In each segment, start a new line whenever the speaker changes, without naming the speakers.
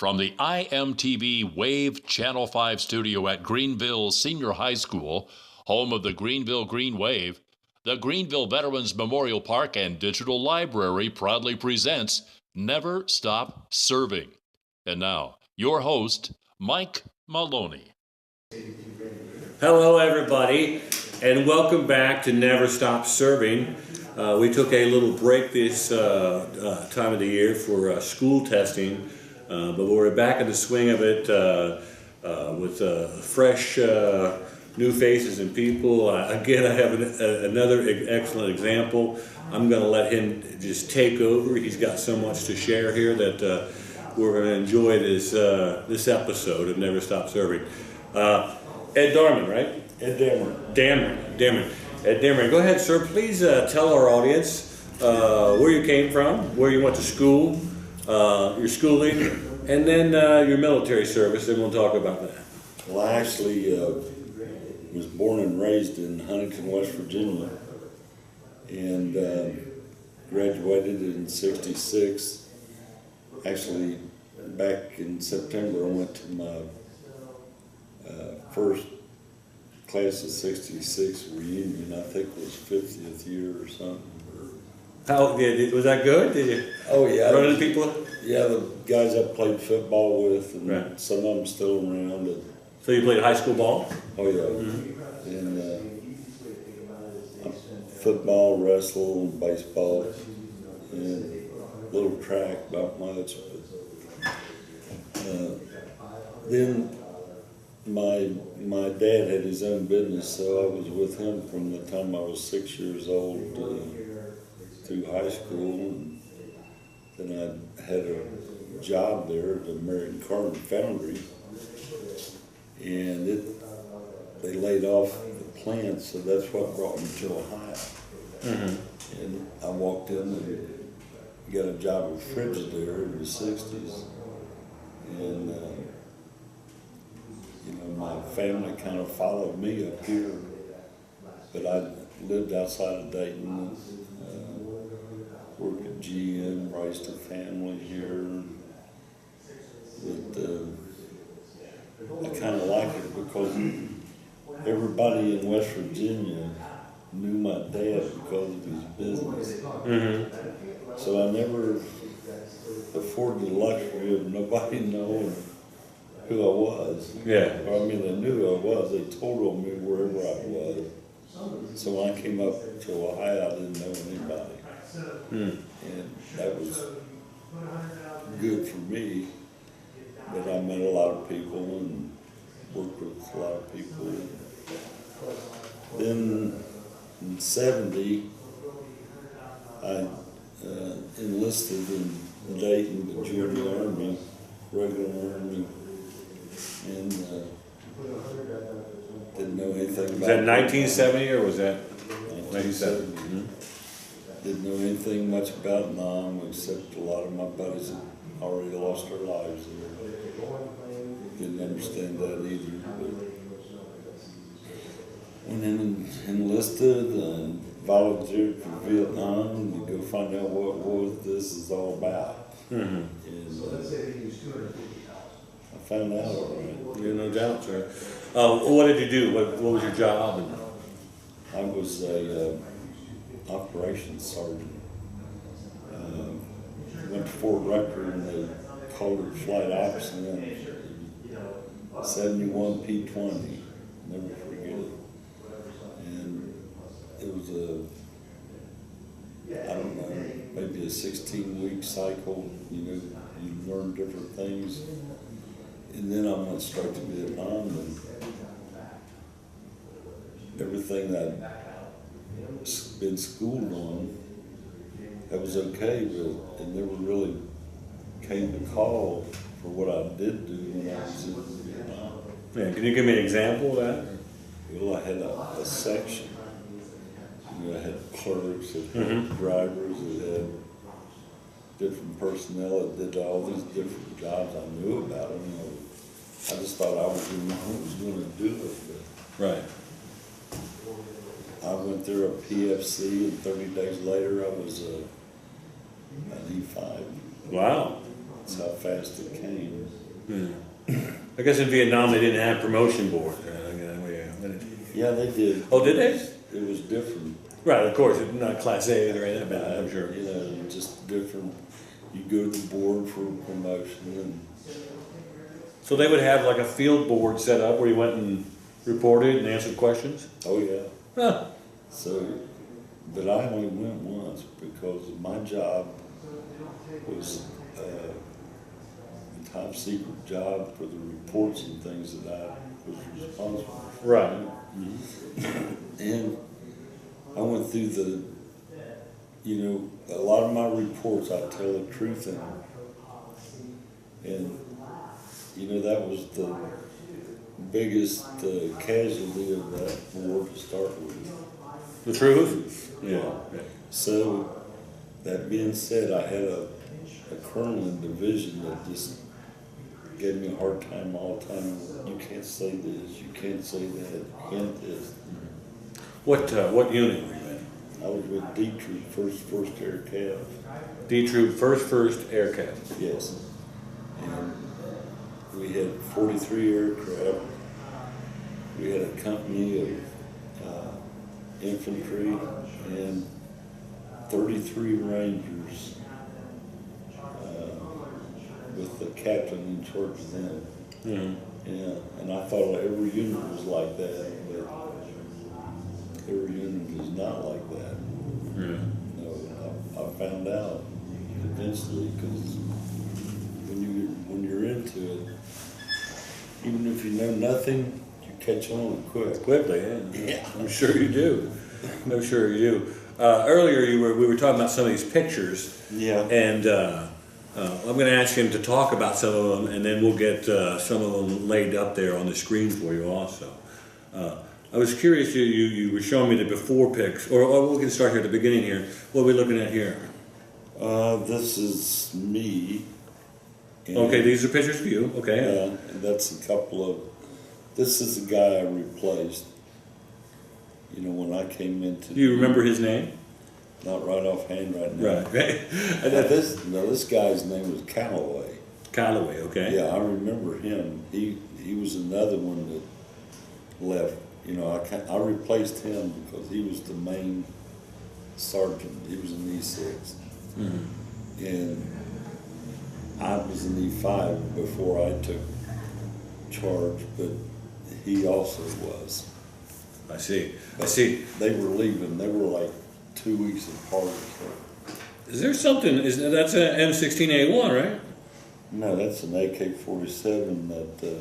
From the IMTV Wave Channel 5 studio at Greenville Senior High School, home of the Greenville Green Wave, the Greenville Veterans Memorial Park and Digital Library proudly presents Never Stop Serving. And now, your host, Mike Maloney.
Hello, everybody, and welcome back to Never Stop Serving. We took a little break this time of the year for school testing, but we're back in the swing of it with fresh new faces and people. Again, I have another excellent example. I'm going to let him just take over. He's got so much to share here that we're going to enjoy this episode of Never Stop Serving. Ed Darman, right?
Ed Damron.
Damron. Ed Damron, go ahead, sir. Please tell our audience where you came from, where you went to school, your schooling, and then your military service, and we'll talk about that.
Well, I actually was born and raised in Huntington, West Virginia, and graduated in '66. Actually, back in September, I went to my first class of '66 reunion. I think it was 50th year or something.
How was that good? Did you?
Oh yeah,
run into people?
Yeah, the guys I played football with, and
right.
Some of them still around. And,
so you played high school ball?
oh yeah, and football, wrestle, baseball, and a little track, not much. But then my dad had his own business, so I was with him from the time I was 6 years old through high school, and then I had a job there at the American Carbon Foundry, and they laid off the plant, so that's what brought me to Ohio. Mm-hmm. And I walked in and got a job with Frigidaire in the '60s, and my family kind of followed me up here, but I lived outside of Dayton, worked at GM, raised a family here, but I kind of like it because everybody in West Virginia knew my dad because of his business. Mm-hmm. So I never afforded the luxury of nobody knowing who I was.
Yeah.
I mean, they knew who I was. They told on me wherever I was. So when I came up to Ohio, I didn't know anybody. And that was good for me. But I met a lot of people and worked with a lot of people. Then in '70, I enlisted in Dayton to join the Army, regular Army. And didn't know anything about it.
Was that 1970 or was that
1970?
Mm-hmm.
Didn't know anything much about Nam, except a lot of my buddies had already lost their lives there. Didn't understand that either. But went in and enlisted and volunteered for Vietnam to go find out what this is all about. Mm-hmm. And I found out all right.
Yeah, no doubt, sir. What did you do? What was your job?
I was a operations sergeant. Went to Fort Rucker and they called it flight ops, and then 71 P-20. Never forget it. And it was I don't know, maybe a 16-week cycle. You learn different things. And then I went straight to Vietnam, and everything that I'd been schooled on, that was okay, but it never really came to call for what I did do when I was in Vietnam.
Yeah, can you give me an example of that?
Well, I had a section. I had clerks, I had drivers, I had different personnel that did all these different jobs. I knew about them. I just thought I was the one who was going to do it. But
right.
I went through a PFC, and 30 days later I was an E5.
Wow.
That's how fast it came.
I guess in Vietnam they didn't have promotion boards.
Yeah, they did.
Oh, did they?
It was different.
Right, of course, it's not Class A or anything, but I'm sure.
You know, just different. You go to the board for promotion, and
So they would have like a field board set up where you went and reported and answered questions?
oh yeah.
Huh.
So, but I only went once because my job was a top secret job for the reports and things that I was responsible for.
Right.
And I went through the, you know, a lot of my reports I tell the truth in. And, you know, that was the biggest casualty of that war to start with.
The truth?
Yeah. So, that being said, I had a colonel in division that just gave me a hard time all the time. You can't say this, you can't say that, you can't this.
What unit were you in?
I was with D Troop, first Air Cav.
D Troop, first Air Cav.
Yes. And we had 43 aircraft. We had a company of infantry and 33 Rangers with the captain in charge of them. Yeah, and I thought every unit was like that, but every unit is not like that. No, I found out eventually, because when you're into it, even if you know nothing, you catch on quick.
Quickly, yeah. I'm sure you do. I'm sure you do. Earlier we were talking about some of these pictures.
Yeah.
And I'm going to ask him to talk about some of them, and then we'll get some of them laid up there on the screen for you also. I was curious, you were showing me the before pics, or we can start here at the beginning here. What are we looking at here?
This is me.
Okay, these are pictures of you, okay.
And that's a couple of, this is the guy I replaced, you know, when I came into.
Do you remember his name?
Not right offhand right now.
Right.
This guy's name was Calloway.
Calloway, okay.
Yeah, I remember him. He was another one that left. You know, I replaced him because he was the main sergeant. He was an E6. And I was an E5 before I took charge, but he also was.
I see.
They were leaving. They were like 2 weeks apart.
Is there something, that's an M16A1, right?
No, that's an AK-47 that the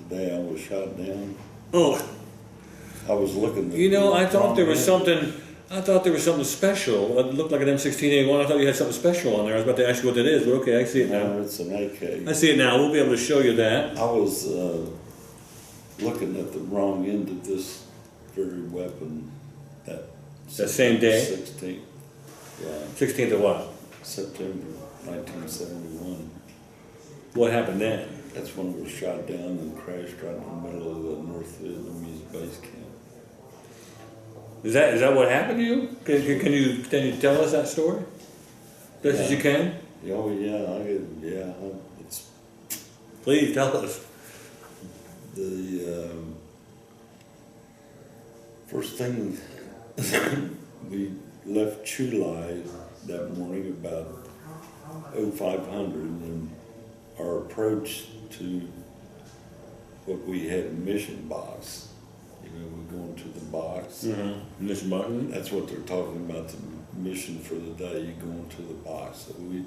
day I was shot down.
Oh,
I was looking at
you know, I thought
wrong
there was
hand.
something special. It looked like an M16A1. I thought you had something special on there. I was about to ask you what that is, but okay, I see it now.
No, it's an AK.
I see it now. We'll be able to show you that.
I was looking at the wrong end of this very weapon that
same day?
16th. Yeah,
16th of what?
September 1971.
What happened then?
That's when it was shot down and crashed right in the middle of the North Vietnamese base camp.
Is that what happened to you? Can you tell us that story? Best as you can?
Oh yeah, it's
Please tell us.
the first thing. We left Chulai that morning about 0500, and our approach to what we had a mission box. You know, we're going to the box.
Mission button.
That's what they're talking about, the mission for the day. You go into the box. So we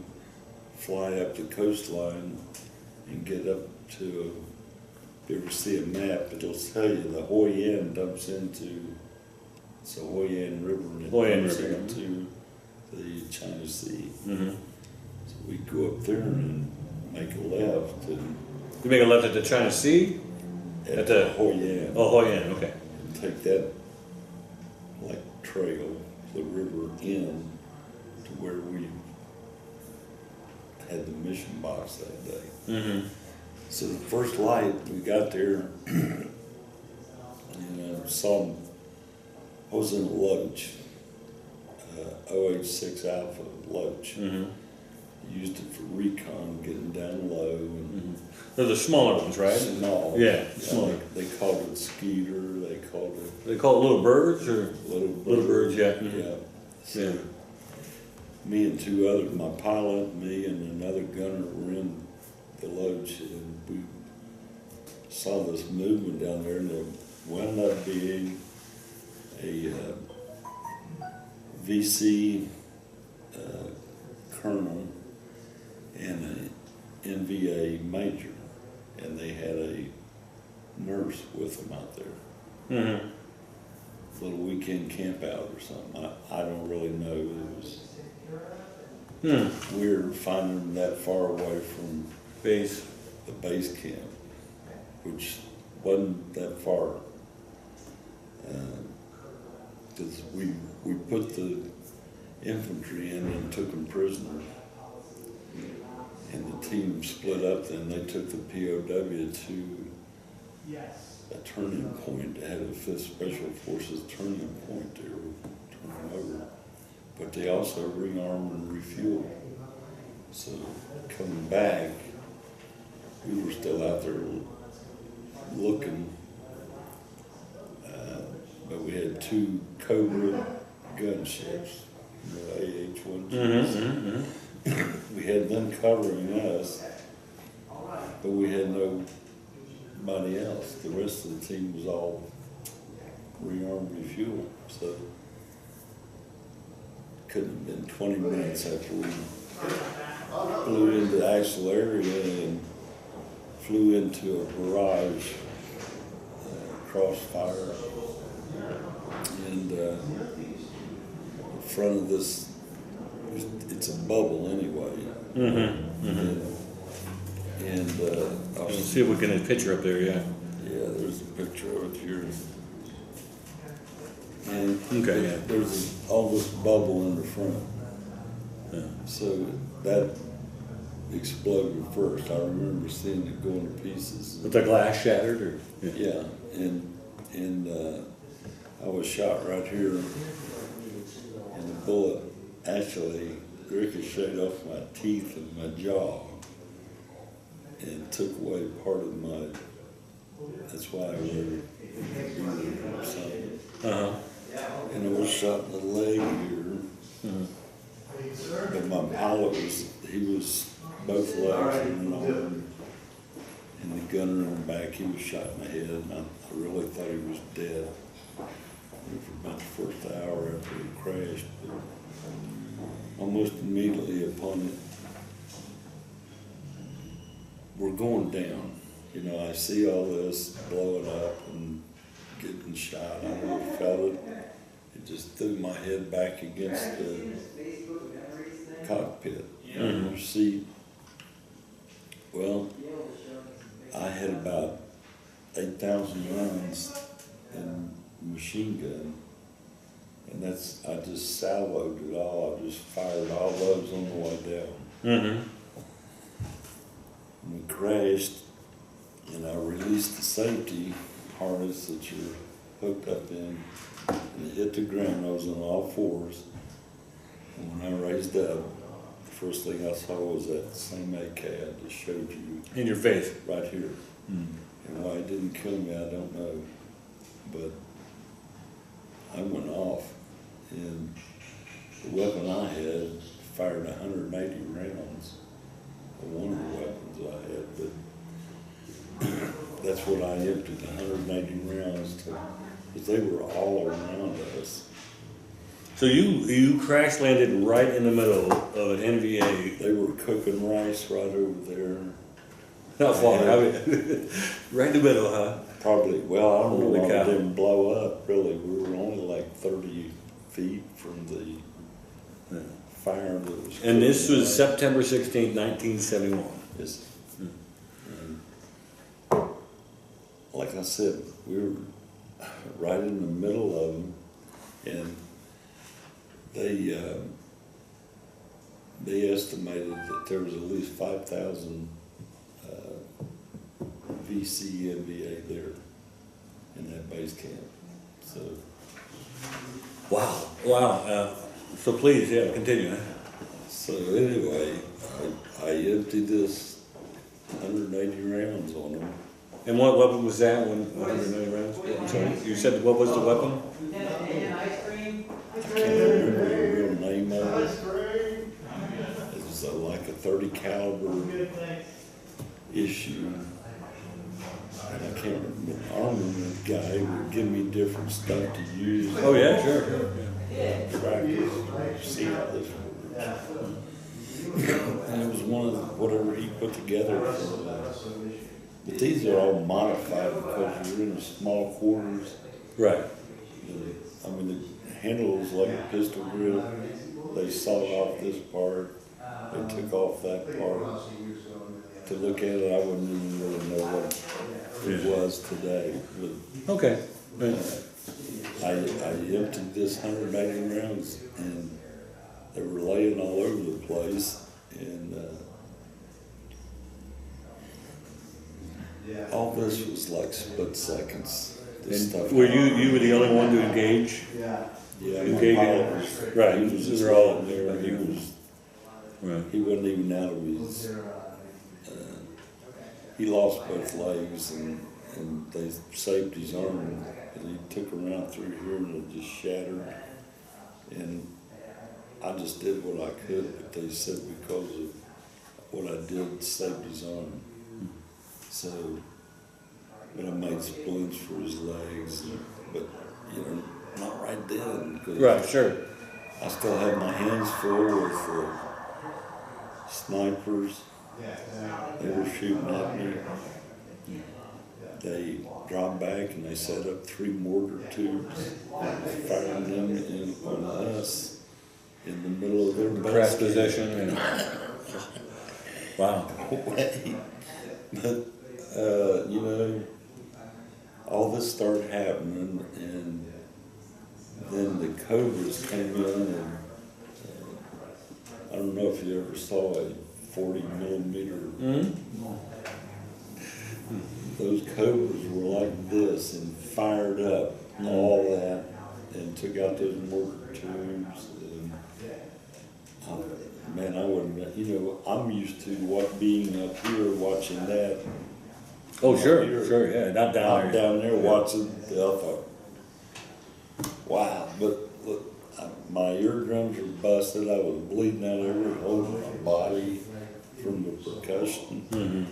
fly up the coastline and get up to. If you ever see a map, it'll tell you the Hoi An dumps into. It's a Hoi An River, and it
Hoi An
dumps
River,
into the China Sea.
Mm-hmm.
So we go up there and make a left and
You make a left at the China Sea?
at the Hoi An.
Oh, Hoi An, okay.
And take that like trail, the river in to where we had the mission box that day.
Mm-hmm.
So the first light, we got there and saw, I was in a Loach, OH-6 Alpha Loach.
Mm-hmm.
used it for recon, getting down low and
They're the smaller ones, right?
small.
Yeah, smaller.
They called it Skeeter. They called it
They call it little birds or
Little
birds, yeah.
Yeah. So
Yeah.
me and two others, my pilot, me, and another gunner were in the load shed. We saw this movement down there, and it wound up being a VC colonel and an NVA major, and they had a nurse with them out there.
Mm-hmm.
Little weekend camp out or something. I don't really know. It was weird finding them that far away from
Base.
the base camp, which wasn't that far. Because we put the infantry in and took them prisoner. And the team split up then. They took the POW to a turning point. They had a 5th Special Forces turning point they were turning over. But they also rearmed and refueled. So coming back, we were still out there looking. But we had 2 Cobra gunships, AH-1Gs. We had them covering us, but we had nobody else. The rest of the team was all rearmed, refueled. So couldn't have been 20 minutes after we flew into the actual area and flew into a barrage, crossfire, and in front of this, it's a bubble anyway. And
Let's see if we can get a picture up there, yeah.
yeah, there's a picture of it here. And
Okay, yeah.
there's all this bubble in the front.
Yeah.
So that exploded first. I remember seeing it going to pieces.
With the glass shattered, or?
Yeah, and I was shot right here, and the bullet actually ricocheted off my teeth and my jaw, and took away part of my. That's why I wear something. And I was shot in the leg here. But my pilot he was both legs and an arm. And the gunner in the back, he was shot in the head, and I really thought he was dead for about the first hour after he crashed. But almost immediately upon it, we're going down. You know, I see all this blowing up and getting shot. I never felt it. It just threw my head back against the cockpit on the seat. Well, I had about 8,000 rounds in machine gun, and I just salvoed it all. I just fired all those on the way down. And we crashed, and I released the safety harness that you're hooked up in, and it hit the ground. I was on all fours, and when I raised up, the first thing I saw was that same AK I just showed you.
In your face.
Right here. And why it didn't kill me, I don't know. But I went off, and the weapon I had fired 180 rounds of one of the weapons I had, but that's what I emptied, 180 rounds to, because they were all around us.
So you crash landed right in the middle of an NVA.
They were cooking rice right over there.
Not far, right in the middle, huh?
Probably, well, I don't know
Holy
why
cow.
it didn't blow up, really. We were only like 30 feet from the fire that was.
And this
cooking
was
rice.
September 16th, 1971.
Yes. And like I said, we were right in the middle of them, and they estimated that there was at least 5,000 VC MBA there in that base camp. So.
Wow. So please, yeah, continue. Huh?
So anyway, I emptied this 180 rounds on them.
And what weapon was that? 190 rounds? I'm sorry. You said what was the weapon?
I can't remember the real name of it. It was like a 30 caliber issue. And I can't remember. The armament guy would give me different stuff to use.
Oh yeah, sure.
Practice, see how this works. And it was one of whatever he put together. But these are all modified because you're in small quarters.
Right.
I mean, the handle was like a pistol grip. They sawed off this part. They took off that part. To look at it, I wouldn't even really know what it was today. But
Okay.
I emptied this 180 rounds, and they were laying all over the place. And all this was like split seconds. This
And
stuff.
were you were the only one to engage?
Yeah,
Engage
my
in-
pilot was,
right,
He was just
they're all-
laying there. He was.
Right.
He wasn't even out of his. He lost both legs, and they saved his arm. And he took a round through here, and it just shattered. And I just did what I could, but they said because of what I did saved his arm. So, but I made splints for his legs, but not right then. 'Cause
Right. Sure.
I still have my hands full with snipers. They were shooting at me. They dropped back and they set up 3 mortar tubes and fired them in on us in the middle of their
Press
basket.
position. And, wow.
But all this started happening, and then the Cobras came in, and I don't know if you ever saw a 40 millimeter. Those Cobras were like this and fired up all that and took out those mortar tubes. And, man, I wouldn't, I'm used to being up here watching that.
Oh sure.
Here.
Sure. Yeah. Not down
I'm
there.
down there watching the alpha. Wow, but look, my eardrums were busted. I was bleeding out every hole in my body from the percussion. And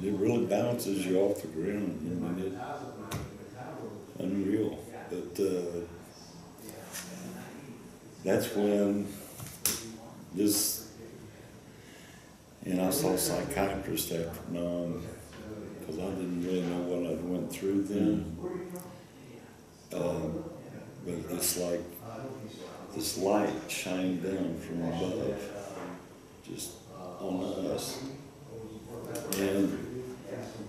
it really bounces you off the ground. I mean, it's unreal. But that's when I saw a psychiatrist after mine, because I didn't really know what I went through then. But it's like this light shined down from above, just on us. And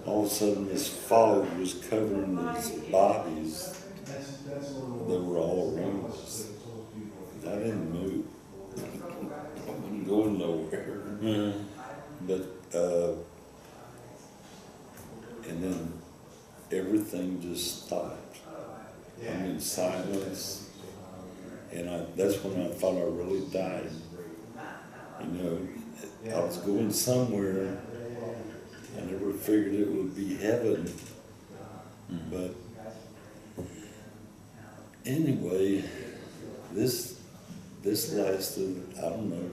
all of a sudden this fog was covering these bodies that were all around us. I didn't move. I wasn't going nowhere. But, and then everything just stopped. I mean, silence. And that's when I thought I really died. I was going somewhere. I never figured it would be heaven. But anyway, this lasted, I don't know,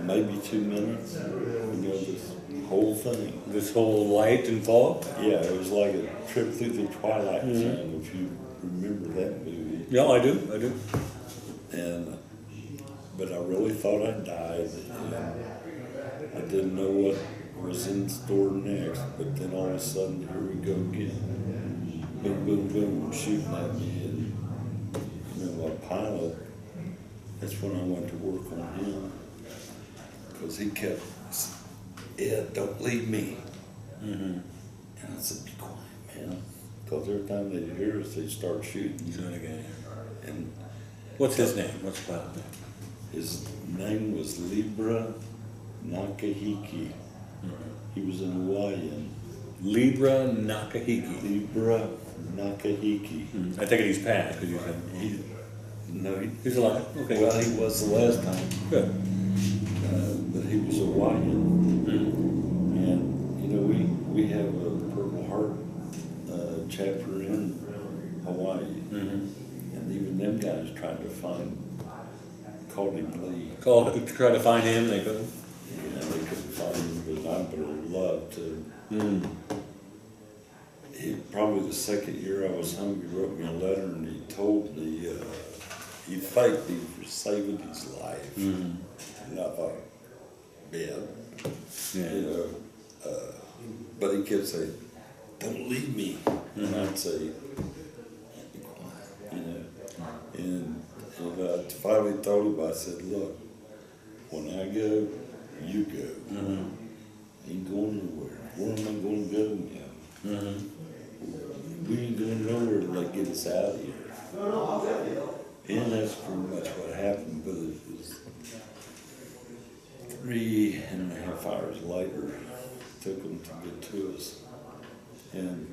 maybe 2 minutes. This whole thing.
This whole light and fog.
Yeah, it was like a trip through the Twilight Zone, if you remember that movie.
Yeah, I do.
But I really thought I died, and I didn't know what was in store next. But then all of a sudden, here we go again. Boom, boom, boom, shooting at me. And my pilot, that's when I went to work on him, because he kept, Ed, don't leave me. And I said, be quiet, man. Because every time they'd hear us, they'd start shooting. And
What's his name? What's the pilot name?
his name was Libra Nakahiki. He was an Hawaiian.
Libra Nakahiki.
Libra Nakahiki.
I think he's passed because you said.
No,
He's alive. Okay.
well, he was the last time,
Good.
but he was Hawaiian.
Mm-hmm.
And, you know, we have a Purple Heart chapter in Hawaii.
Mm-hmm.
And even them guys tried to called him Lee.
Try to find him. They couldn't.
Yeah, they couldn't find him, but I would have loved to.
Mm.
Probably the second year I was home, he wrote me a letter and he told me he thanked me for saving his life.
Mm.
And I thought, man,
Yeah.
you know, but he kept saying, don't leave me. And I'd say, be quiet, you know. And I finally told him, I said, look, when I go, you go.
Mm-hmm.
Ain't going nowhere. Where am I going to go now?
Mm-hmm.
We ain't going nowhere till they get us out of here. And that's pretty much what happened, but it was 3.5 hours later, it took them to get to us. And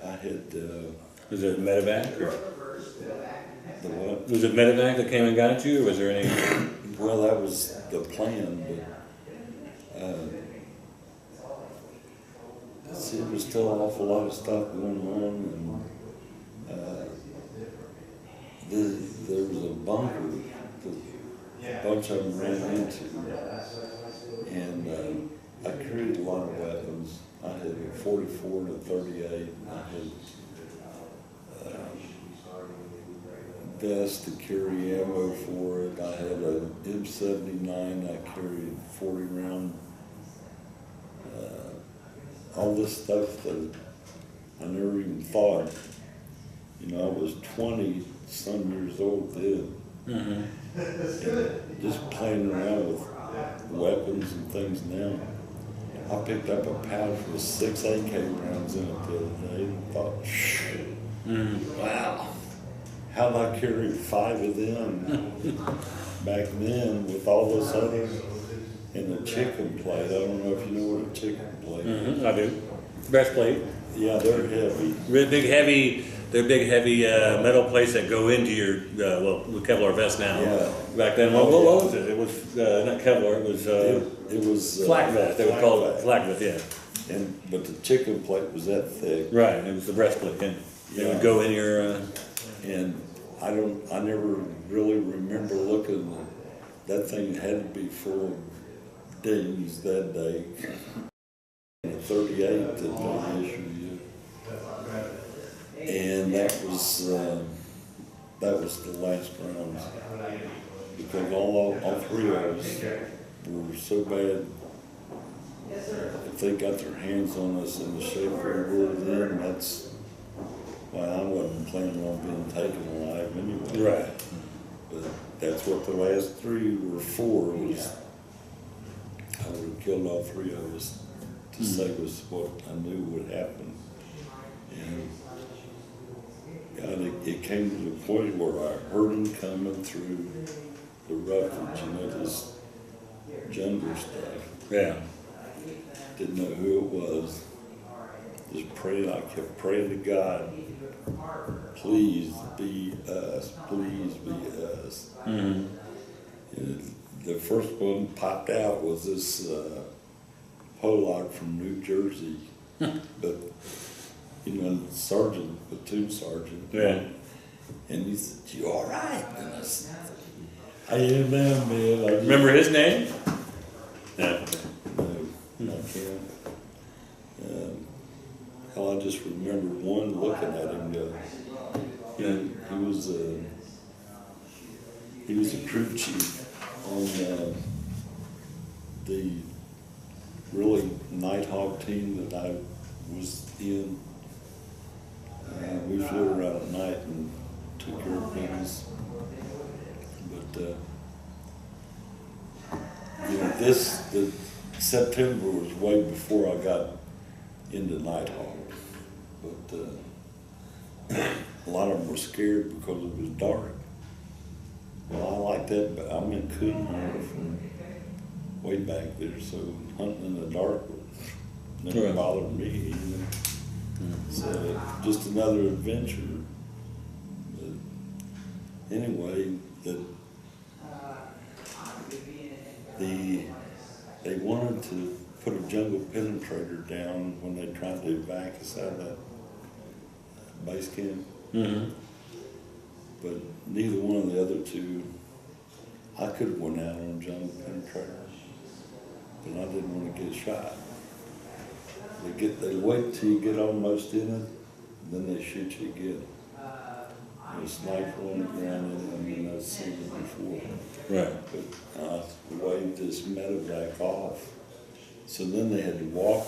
I had,
Was it medevac? Or?
the what?
Was it medevac that came and got you, or was there any?
Well, that was the plan, but it was still an awful lot of stuff going on, and there was a bunker that a bunch of them ran into, and I carried a lot of weapons. I had a 44 and a 38, and I had vest to carry ammo for it. I had an M79. I carried 40 round. All this stuff that I never even thought. You know, I was 20 some years old then.
Mm-hmm.
And just playing around with weapons and things now. I picked up a pouch with 6 AK rounds in it the other day and thought, wow, how'd I carry 5 of them back then with all this other, and a chicken plate. I don't know if you know what a chicken plate is.
Mm-hmm. I do. Breastplate.
Yeah, they're heavy.
Really big, heavy. They're big, heavy metal plates that go into your with Kevlar vest now.
Yeah.
Back then, what was it? It was not Kevlar. It was
It was
flak vest. They would call it flak vest. Yeah.
But the chicken plate was that thick.
Right. It was the breastplate, and it would go in your.
And I never really remember looking. That thing had to be full of dings that day. 38 that they issued you. And that was the last round. Because all 3 of us were so bad. If they got their hands on us in the shape we were then, I wasn't planning on being taken alive anyway.
Right.
But that's what the last 3 were for, was I would have killed all 3 of us to save us what I knew would happen. And God, it came to the point where I heard them coming through the roughage, this jungle stuff.
Yeah.
Didn't know who it was. Just praying, I kept praying to God, please be us, please be us.
Mm-hmm.
And the first one popped out was this Pollock from New Jersey, but sergeant, platoon sergeant.
Yeah.
And he said, "You all right?" And I said, "I am now, man."
Remember his name? Yeah.
No, I can't. Hell, I just remember one looking at him go. He was a crew chief on the really Nighthawk team that I was in. We flew around at night and took care of business. But the September was way before I got into Nighthawk. But a lot of them were scared because it was dark. Well, I like that, but I'm in coon hunter from way back there, so hunting in the dark never bothered me. So just another adventure. But anyway, they wanted to put a jungle penetrator down when they tried to evac us out of that base camp.
Mm-hmm.
But neither one of the other two, I could have went out on jungle penetrator, but I didn't want to get shot. They wait till you get almost in it, then they shoot you again. There's a sniper on the ground, and I've seen it before.
Right.
But I waved this medevac off. So then they had to walk,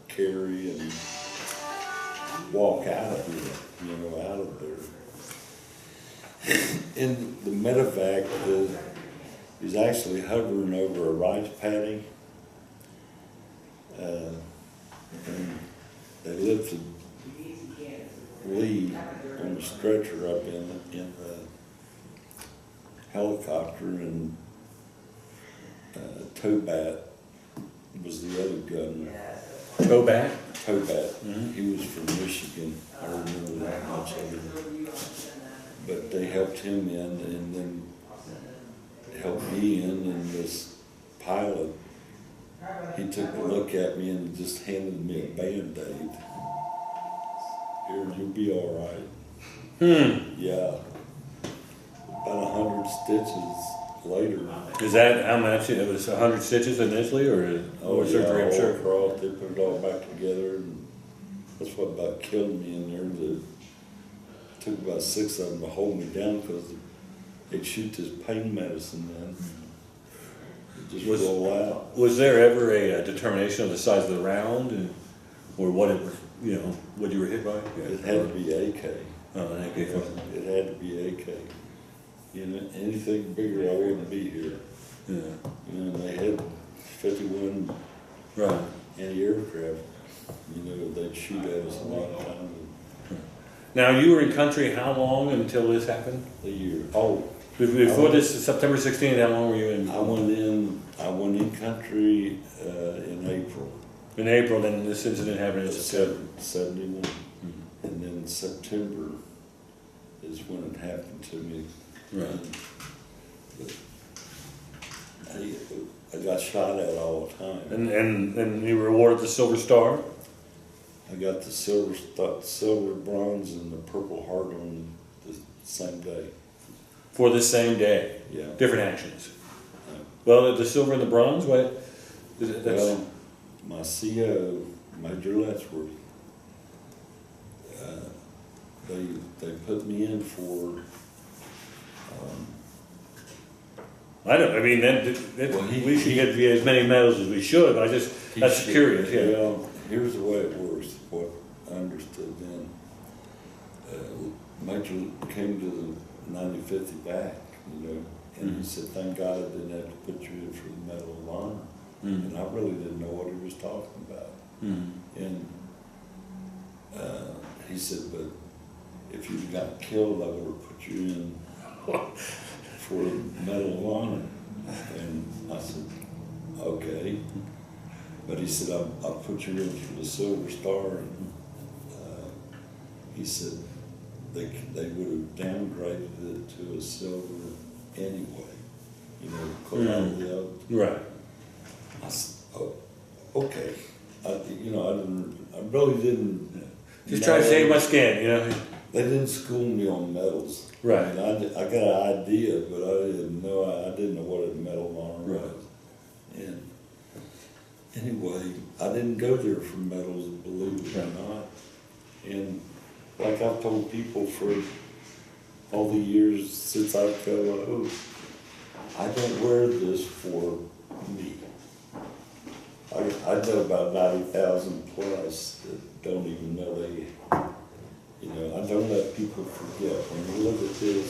carry, and walk out of here, out of there. And the medevac is actually hovering over a rice paddy. And they lifted Lee on the stretcher up in the helicopter, and Tobat was the other gunman.
Tobat?
Tobat. Mm-hmm. He was from Michigan. I remember that much of him. But they helped him in, and then helped me in, and this pilot, he took a look at me and just handed me a Band-Aid. Here, you'll be all right. Yeah. About 100 stitches later.
Is that how much? It was 100 stitches initially, or surgery? I'm sure.
Across, they put it all back together, and that's what about killed me in there. It took about 6 of them to hold me down because they'd shoot this pain medicine in. It just roll out.
Was there ever a determination of the size of the round, or what it, what you were hit by?
It had to be AK.
Oh, an AK.
It had to be AK. Anything bigger, I wouldn't be here.
Yeah.
They had 51
right.
anti-aircraft. They'd shoot at us a lot of times.
Now, you were in country how long until this happened?
A year. Oh.
Before this, September 16th, how long were you in?
I went in country in April.
In April, then this incident happened in September.
71. Mm-hmm. And then September is when it happened to me.
Right.
But I got shot at all the time.
And you were awarded the Silver Star?
I got the silver, bronze, and the Purple Heart on the same day.
For the same day?
Yeah.
Different actions?
Yeah.
Well, the silver and the bronze, what?
Well, my CO, Major Letchworth, they put me in for.
We should get as many medals as we should. That's curious. Yeah.
Well, here's the way it works. What I understood then. Major came to the 95th back, and he said, "Thank God I didn't have to put you in for the Medal of Honor." And I really didn't know what he was talking about. And he said, "But if you got killed, I would have put you in for the Medal of Honor." And I said, "Okay." But he said, I'll put you in for the Silver Star. And he said they would have downgraded it to a silver anyway, because of the other.
Right.
I said, "Oh, okay." I really didn't.
Just trying to save my skin,
They didn't school me on medals.
Right.
I got an idea, but I didn't know what a Medal of Honor was.
Right.
And anyway, I didn't go there for medals, believe it or not. And like I've told people for all the years since I've come, I don't wear this for me. I know about 90,000 plus that don't even know I don't let people forget. When you look at this,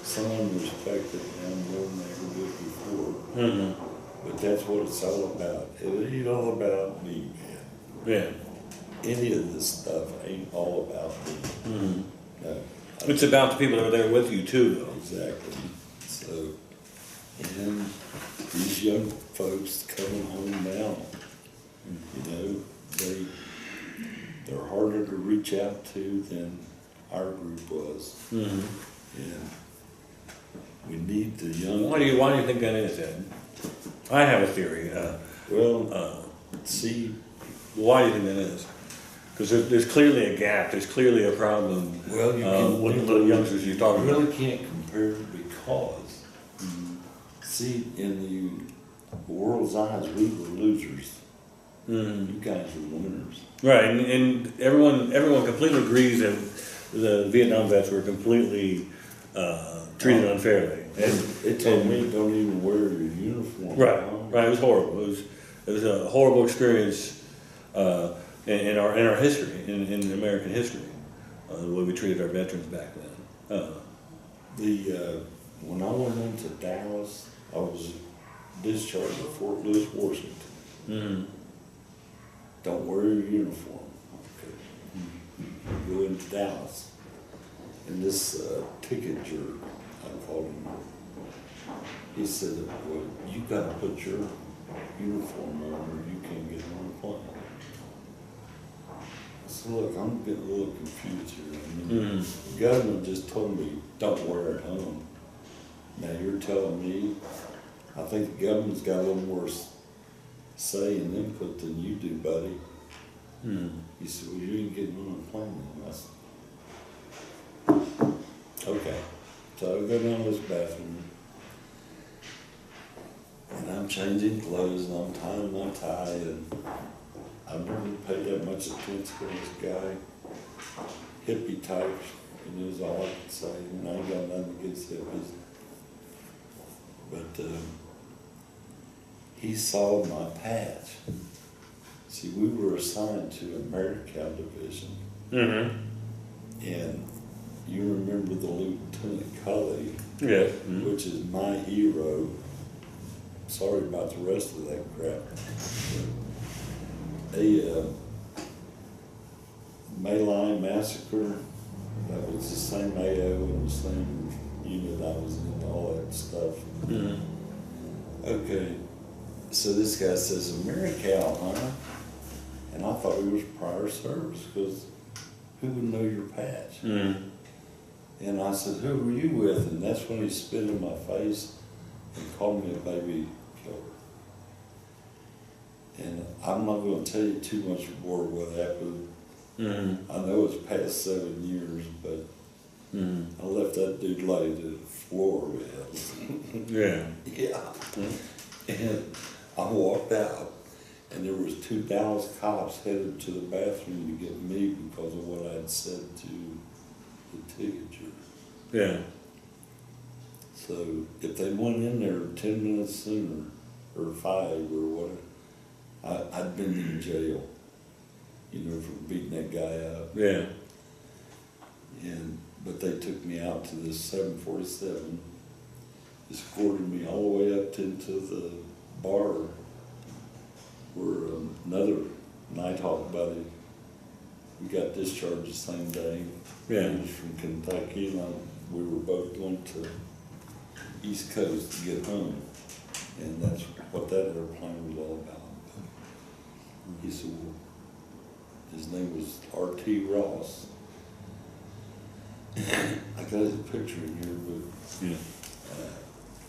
some of them respect it now more than they ever did before. But that's what it's all about. It ain't all about me, man.
Yeah.
Any of this stuff ain't all about me. No.
It's about the people that are there with you, too, though.
Exactly. So, and these young folks coming home now, they're harder to reach out to than our group was. And meet the young.
Why do you think that is, Ed? I have a theory.
See,
Why do you think that is? Because there's clearly a gap. There's clearly a problem.
well, you can,
with the little youngsters you're talking
you
about.
really can't compare because, see, in the world's eyes, we were losers. You guys are winners.
Right, and everyone completely agrees that the Vietnam vets were completely treated unfairly. And
They told me don't even wear your uniform.
right, it was horrible. It was a horrible experience in our history, in American history, the way we treated our veterans back then.
When I went into Dallas, I was discharged at Fort Lewis, Washington.
Mm-hmm.
Don't wear your uniform. Okay. Go into Dallas. And this ticket jerk, I called him, he said, well, you got to put your uniform on or you can't get on the plane. I said, look, I'm getting a little confused here. I mean, the government just told me, don't wear it home. Now you're telling me, I think the government's got a little more say and input than you do, buddy. He said, well, you ain't getting on a plane then. I said, okay. So I go down to this bathroom, and I'm changing clothes, and I'm tying my tie, and I've never paid that much attention to this guy. Hippie type, and is all I could say, and I ain't got nothing against hippies. But he saw my patch. See, we were assigned to a Medi-Cal division. And you remember the Lieutenant Cully,
Yes.
which is my hero. Sorry about the rest of that crap. A May Line massacre, that was the same AO and the same unit I was in, all that stuff. Okay, so this guy says, Medi-Cal, huh? And I thought he was prior service, because who would know your patch? And I said, who were you with? And that's when he spit in my face and called me a baby killer. And I'm not going to tell you too much more what happened. I know it's past 7 years, but I left that dude laid to the floor with.
Yeah.
And I walked out, and there was 2 Dallas cops headed to the bathroom to get me because of what I had said to the ticket juror.
Yeah.
So if they went in there 10 minutes sooner, or 5 or whatever, I'd been in jail, you know, for beating that guy up.
Yeah.
But they took me out to this 747, escorted me all the way up into the bar where another Nighthawk buddy, we got discharged the same day.
Yeah.
He was from Kentucky, and we were both going to East Coast to get home. And that's what that airplane was all about. He said, well, his name was R.T. Ross. I got his picture in here, but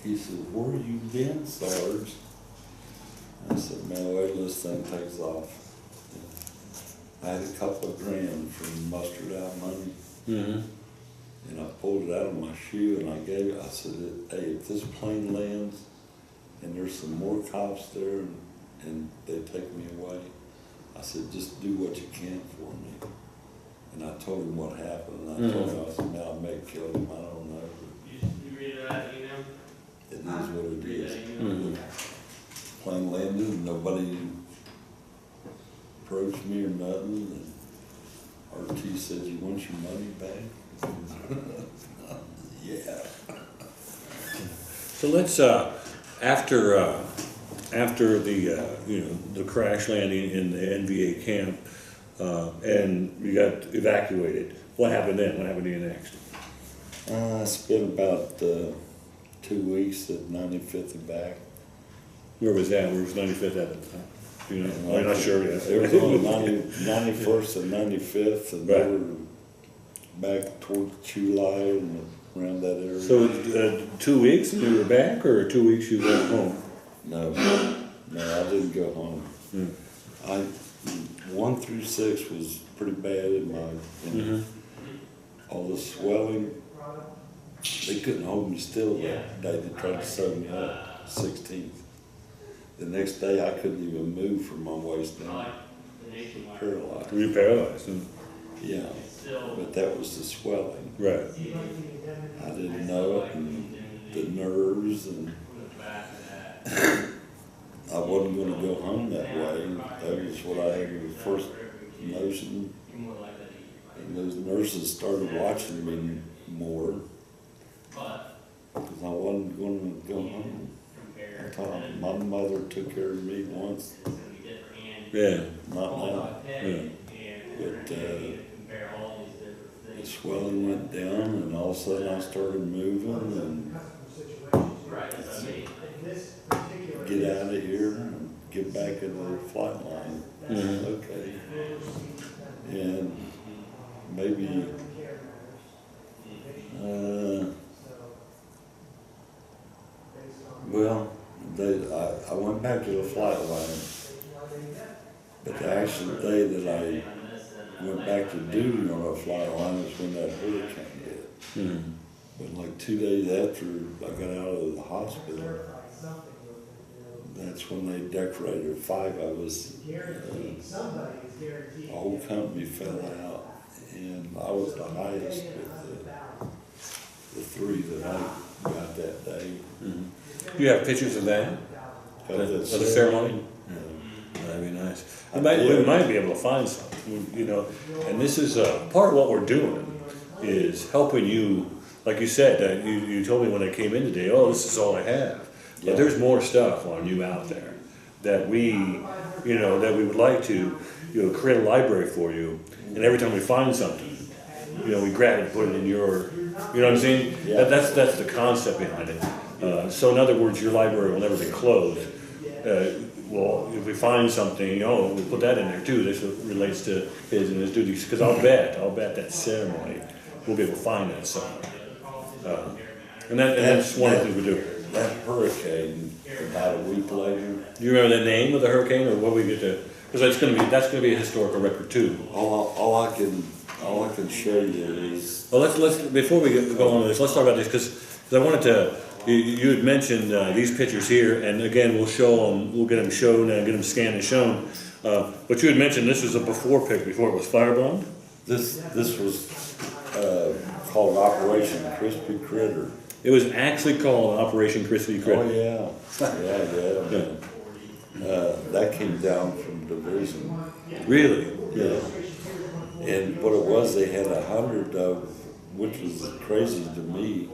he said, where you been, Sarge? I said, man, wait till this thing takes off. I had a couple of grand from mustard out money. And I pulled it out of my shoe and I gave it. I said, hey, if this plane lands and there's some more cops there and they take me away, I said, just do what you can for me. And I told him what happened. And I told him, I said, man, I may kill him. I don't know.
You read that email?
It is what it is. Plane landed and nobody approached me or nothing. And RT said, you want your money back? Yeah.
So let's after the the crash landing in the NVA camp and you got evacuated. What happened then? What happened to you next?
I spent about 2 weeks at 95th and back.
Where was that? Where was 95th at the time? Do you know? I'm not sure yet.
It was on 91st and 95th, and they
Right.
were back towards July and around that area.
So 2 weeks and you were back, or 2 weeks you went home?
No, I didn't go home. I 1 through 6 was pretty bad in my all the swelling. They couldn't hold me still that day. They tried to sew me up. 16th. The next day I couldn't even move from my waist down. Paralyzed.
Were you paralyzed?
Yeah, but that was the swelling.
Right.
I didn't know it, and the nerves, and I wasn't going to go home that way. That was what I had the first notion. And those nurses started watching me more because I wasn't going to go home. I thought my mother took care of me once.
Yeah.
Not now.
Yeah.
But the swelling went down, and all of a sudden I started moving and get out of here and get back in the flight line. Okay. And maybe well, I went back to the flight line, but the actual day that I went back to duty on the flight line was when that hurricane hit. But like 2 days after I got out of the hospital, that's when they decorated 5 of us. The whole company fell out, and I was the highest with the 3 that I got that day.
Do you have pictures of that?
Of
Of the ceremony? That'd be nice. We might be able to find some, you know. And this is part of what we're doing is helping you. Like you said, you told me when I came in today, oh, this is all I have. But there's more stuff on you out there that we, you know, that we would like to, you know, create a library for you. And every time we find something, you know, we grab it and put it in your, you know what I'm saying?
Yeah.
That's the concept behind it. So in other words, your library will never be closed. Well, if we find something, you know, we put that in there too. This relates to his and his duties. Because I'll bet that ceremony we'll be able to find that somewhere. And that's one of the things we do.
That hurricane, about a week later.
Do you remember the name of the hurricane, or what we get to? Because that's going to be a historical record too.
All I can show you is.
Well, let's before we go on with this, let's talk about this because I wanted to. You had mentioned these pictures here, and again, we'll show them. We'll get them shown and get them scanned and shown. But you had mentioned this was a before pic before it was firebombed.
This was called Operation Crispy Critter.
It was actually called Operation Crispy Critter.
Oh yeah. That came down from division.
Really?
Yeah. And what it was, they had 100 of, which was crazy to me,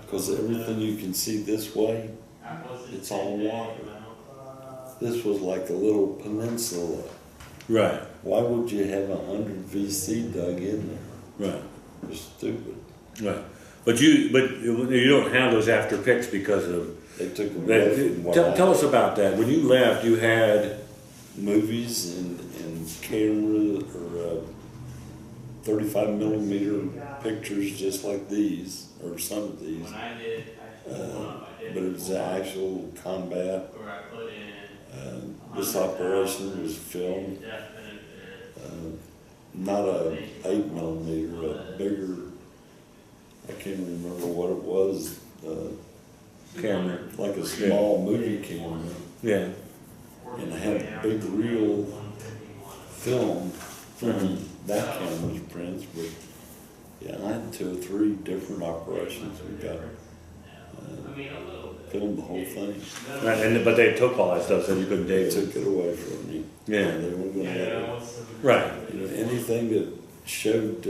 because everything you can see this way, it's all water. This was like a little peninsula.
Right.
Why would you have 100 VC dug in there?
Right.
It's stupid.
Right. But you don't have those after pics because of.
They took them away from what
Tell us about that. When you left, you had
movies and camera or 35 millimeter pictures just like these, or some of these. But it was the actual combat. This operation was filmed. Not a 8 millimeter, a bigger. I can't remember what it was.
camera.
Like a small movie camera.
Yeah.
And I had big reel film from that camera's prints, but yeah, I had 2 or 3 different operations. We got filmed the whole thing.
Right, but they took all that stuff, so you couldn't
They
take it.
took it away from me.
Yeah.
They weren't going to let it.
Right.
You know, anything that showed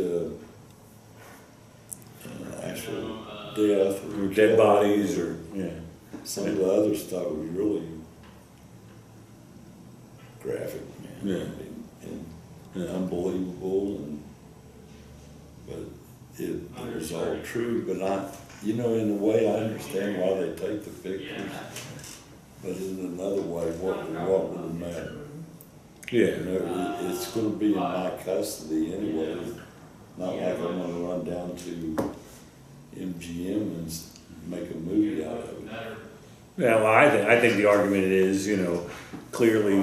actual death
Or dead bodies, or yeah.
some of the other stuff was really graphic, man.
Yeah.
And unbelievable, but it was all true. But you know, in a way, I understand why they take the pictures. But in another way, what would it matter?
Yeah.
You know, it's going to be in my custody anyway. Not like I'm going to run down to MGM and make a movie out of it.
Yeah, well, I think the argument is, clearly,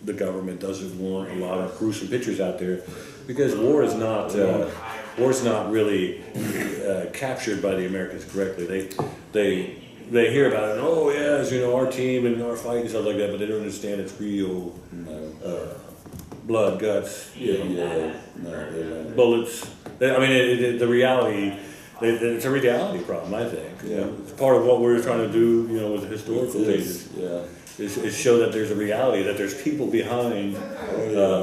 the government doesn't want a lot of gruesome pictures out there because war is not really captured by the Americans correctly. They hear about it, and, oh yes, our team and our fight and stuff like that, but they don't understand it's real blood, guts, bullets. I mean, the reality. It's a reality problem, I think.
Yeah.
It's part of what we're trying to do, with the historical pages.
Yeah.
Is show that there's a reality, that there's people behind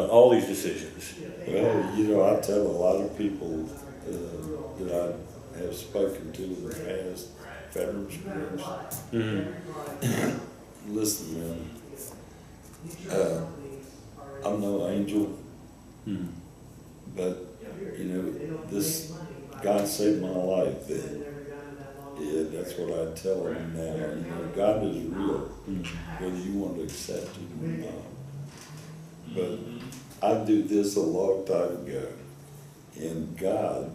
all these decisions.
Well, I tell a lot of people that I have spoken to in the past, veterans groups. Listen, man, I'm no angel, but this God saved my life then. Yeah, that's what I tell them now. God is real, whether you want to accept it or not. But I do this a long time ago, and God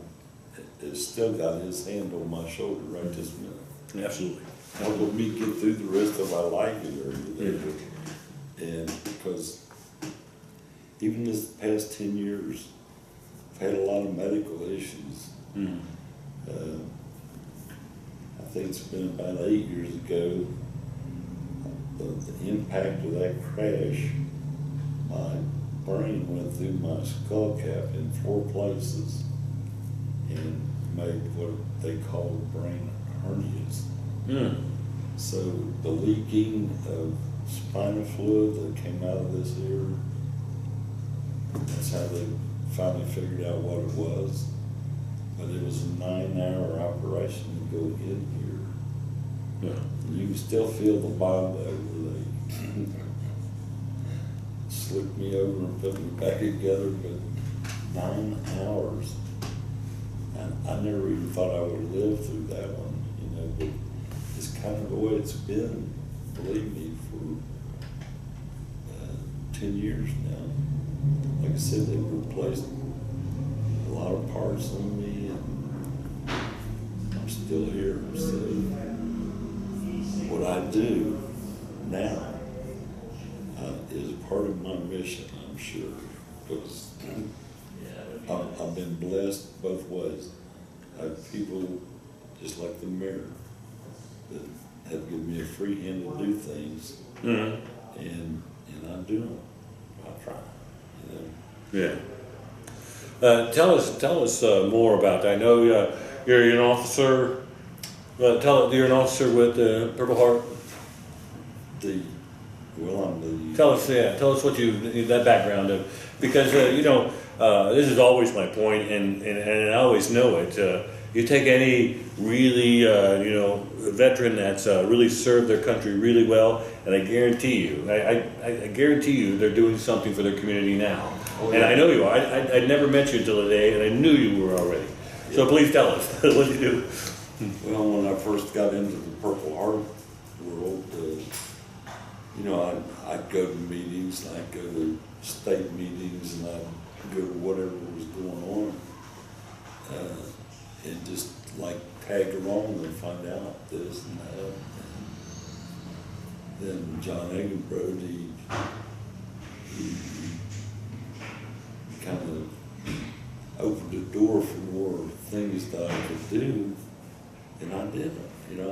has still got his hand on my shoulder right this minute.
Absolutely.
Helping me get through the rest of my life here. And because even this past 10 years, I've had a lot of medical issues. I think it's been about 8 years ago, the impact of that crash, my brain went through my skull cap in 4 places and made what they call brain hernias. So the leaking of spinal fluid that came out of this ear, that's how they finally figured out what it was. But it was a 9-hour operation to go in here.
Yeah.
You can still feel the bond over. They slipped me over and put me back together, but 9 hours. And I never even thought I would live through that one, but it's kind of the way it's been, believe me, for 10 years now. Like I said, they've replaced a lot of parts on me, and I'm still here. So what I do now is part of my mission, I'm sure, because I've been blessed both ways. I have people just like the mayor that have given me a free hand to do things, and I do them. I try.
Yeah. Tell us more about that. I know you're an officer. You're an officer with Purple Heart. Tell us what that background of, because this is always my point, and I always know it. You take any really veteran that's really served their country really well, and I guarantee you, I guarantee you, they're doing something for their community now. And I know you are. I never met you until today, and I knew you were already. So please tell us what you do.
Well, when I first got into the Purple Heart world, I'd go to meetings, and I'd go to state meetings, and I'd go to whatever was going on, and just like tag along and find out this and that. And then John Eggenbrode, he kind of opened the door for more things that I could do, and I did them.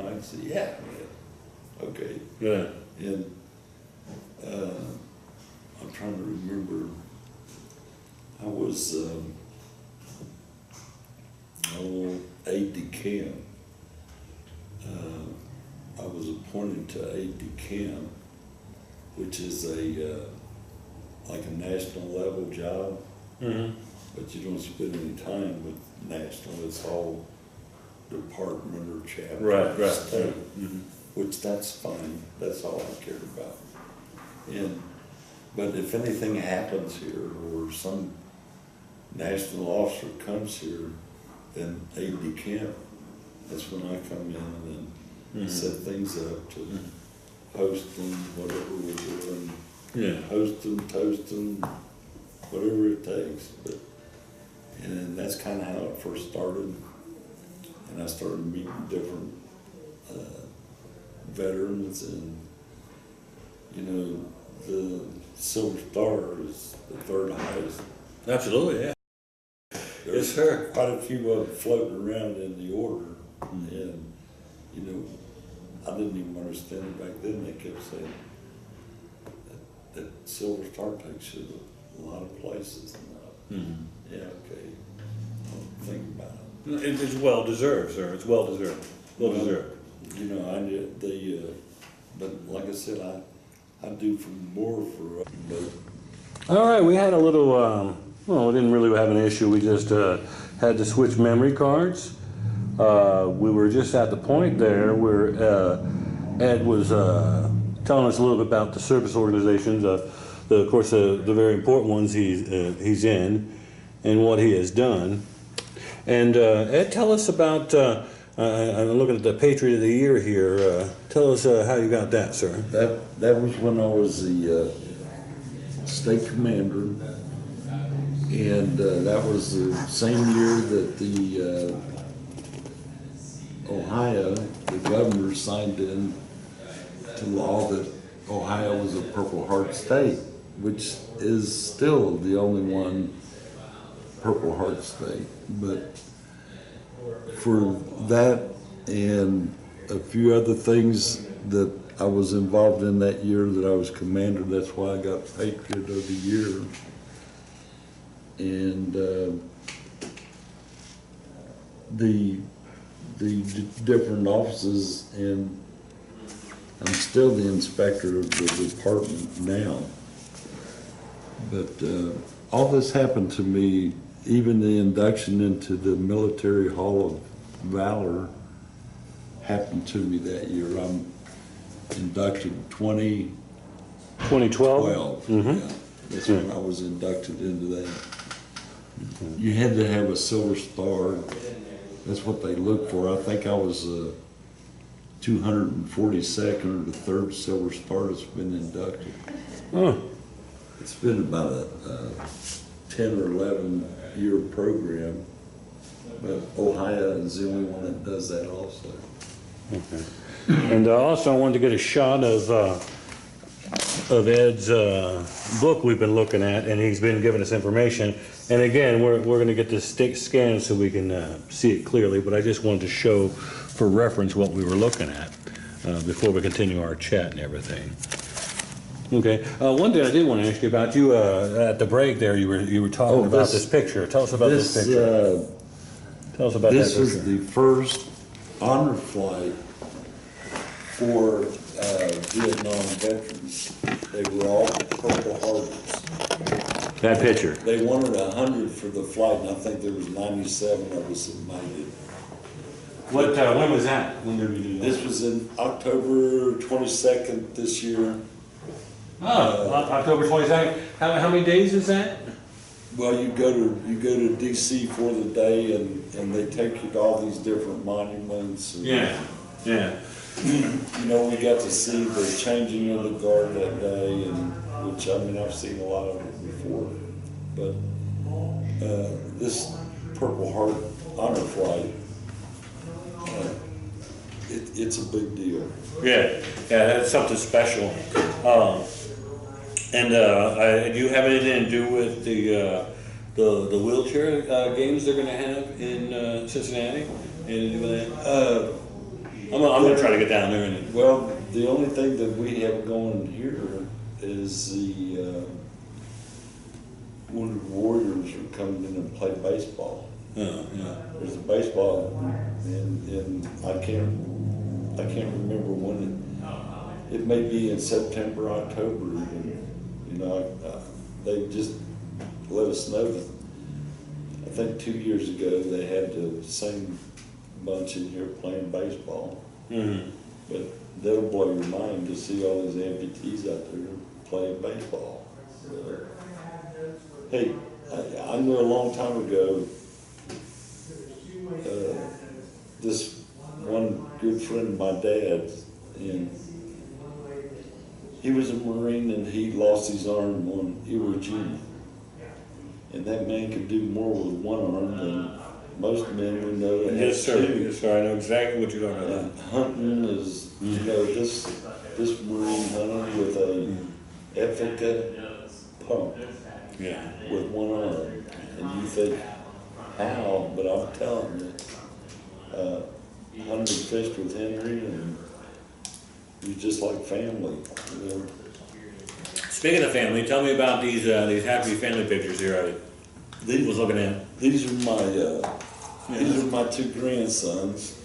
I'd say, yeah, okay.
Yeah.
And I'm trying to remember, I was aide-de-camp. I was appointed to aide-de-camp, which is like a national level job, but you don't spend any time with national. It's all department or chapter,
right.
state, which that's fine. That's all I cared about. But if anything happens here, or some national officer comes here, then aide-de-camp, that's when I come in and set things up to host them, whatever we're doing, host them, toast them, whatever it takes. And that's kind of how it first started. And I started meeting different veterans, and you know, the Silver Star is the third highest.
Absolutely, yeah.
There's
Yes, sir.
quite a few of them floating around in the order, and you know, I didn't even understand it back then. They kept saying that Silver Star takes you to a lot of places. And yeah, okay. I'll think about it.
It's well deserved, sir. It's well deserved. Well deserved.
You know, I did but like I said, I do for more for, but
All right, we had a little, well, we didn't really have an issue. We just had to switch memory cards. We were just at the point there where Ed was telling us a little bit about the service organizations, of course, the very important ones he's in and what he has done. And Ed, tell us about, I'm looking at the Patriot of the Year here. Tell us how you got that, sir.
that was when I was the state commander, and that was the same year that the Ohio, the governor signed in to law that Ohio was a Purple Heart state, which is still the only one Purple Heart state. But for that and a few other things that I was involved in that year that I was commander, that's why I got Patriot of the Year. And the different offices, and I'm still the inspector of the department now. But all this happened to me, even the induction into the Military Hall of Valor happened to me that year. I'm inducted 2012. Yeah, that's when I was inducted into that. You had to have a Silver Star. That's what they look for. I think I was 242nd or the third Silver Star that's been inducted.
Oh.
It's been about a 10 or 11 year program, but Ohio is the only one that does that also.
Okay. And also I wanted to get a shot of Ed's book we've been looking at, and he's been giving us information. And again, we're going to get this stick scanned so we can see it clearly, but I just wanted to show for reference what we were looking at before we continue our chat and everything. Okay. One thing I did want to ask you about, you at the break there, you were talking about this picture. Tell us about this picture. Tell us about that picture.
This was the first honor flight for Vietnam veterans. They were all Purple Hearts.
That picture.
They wanted 100 for the flight, and I think there was 97 of us that made it.
What? When was that? When did we do that?
This was in October 22nd this year.
Oh, October 22nd. How many days is that?
Well, you go to DC for the day, and they take you to all these different monuments. And,
Yeah.
you know, we got to see the changing of the guard that day, and which, I mean, I've seen a lot of it before. But this Purple Heart honor flight, it's a big deal.
Yeah, that's something special. And do you have anything to do with the wheelchair games they're going to have in Cincinnati? Anything to do with that? I'm going to try to get down there.
Well, the only thing that we have going here is the Wounded Warriors are coming in and play baseball.
Yeah.
There's a baseball, and I can't remember when it may be in September, October. You know, they just let us know that I think 2 years ago they had the same bunch in here playing baseball.
Mm-hmm.
But that'll blow your mind to see all these amputees out there playing baseball. Hey, I knew a long time ago, this one good friend of my dad's, and he was a Marine and he lost his arm on Iwo Jima. And that man could do more with one arm than most men we know that
Yes,
have
sir.
two.
Yes, sir. I know exactly what you're talking about.
And hunting is, you know, this Marine hunted with a Ethica pump
Yeah.
with one arm. And you think, how? But I'm telling you, hunted and fished with Henry, and he's just like family, you know.
Speaking of family, tell me about these happy family pictures here. I was looking at.
These are my two grandsons.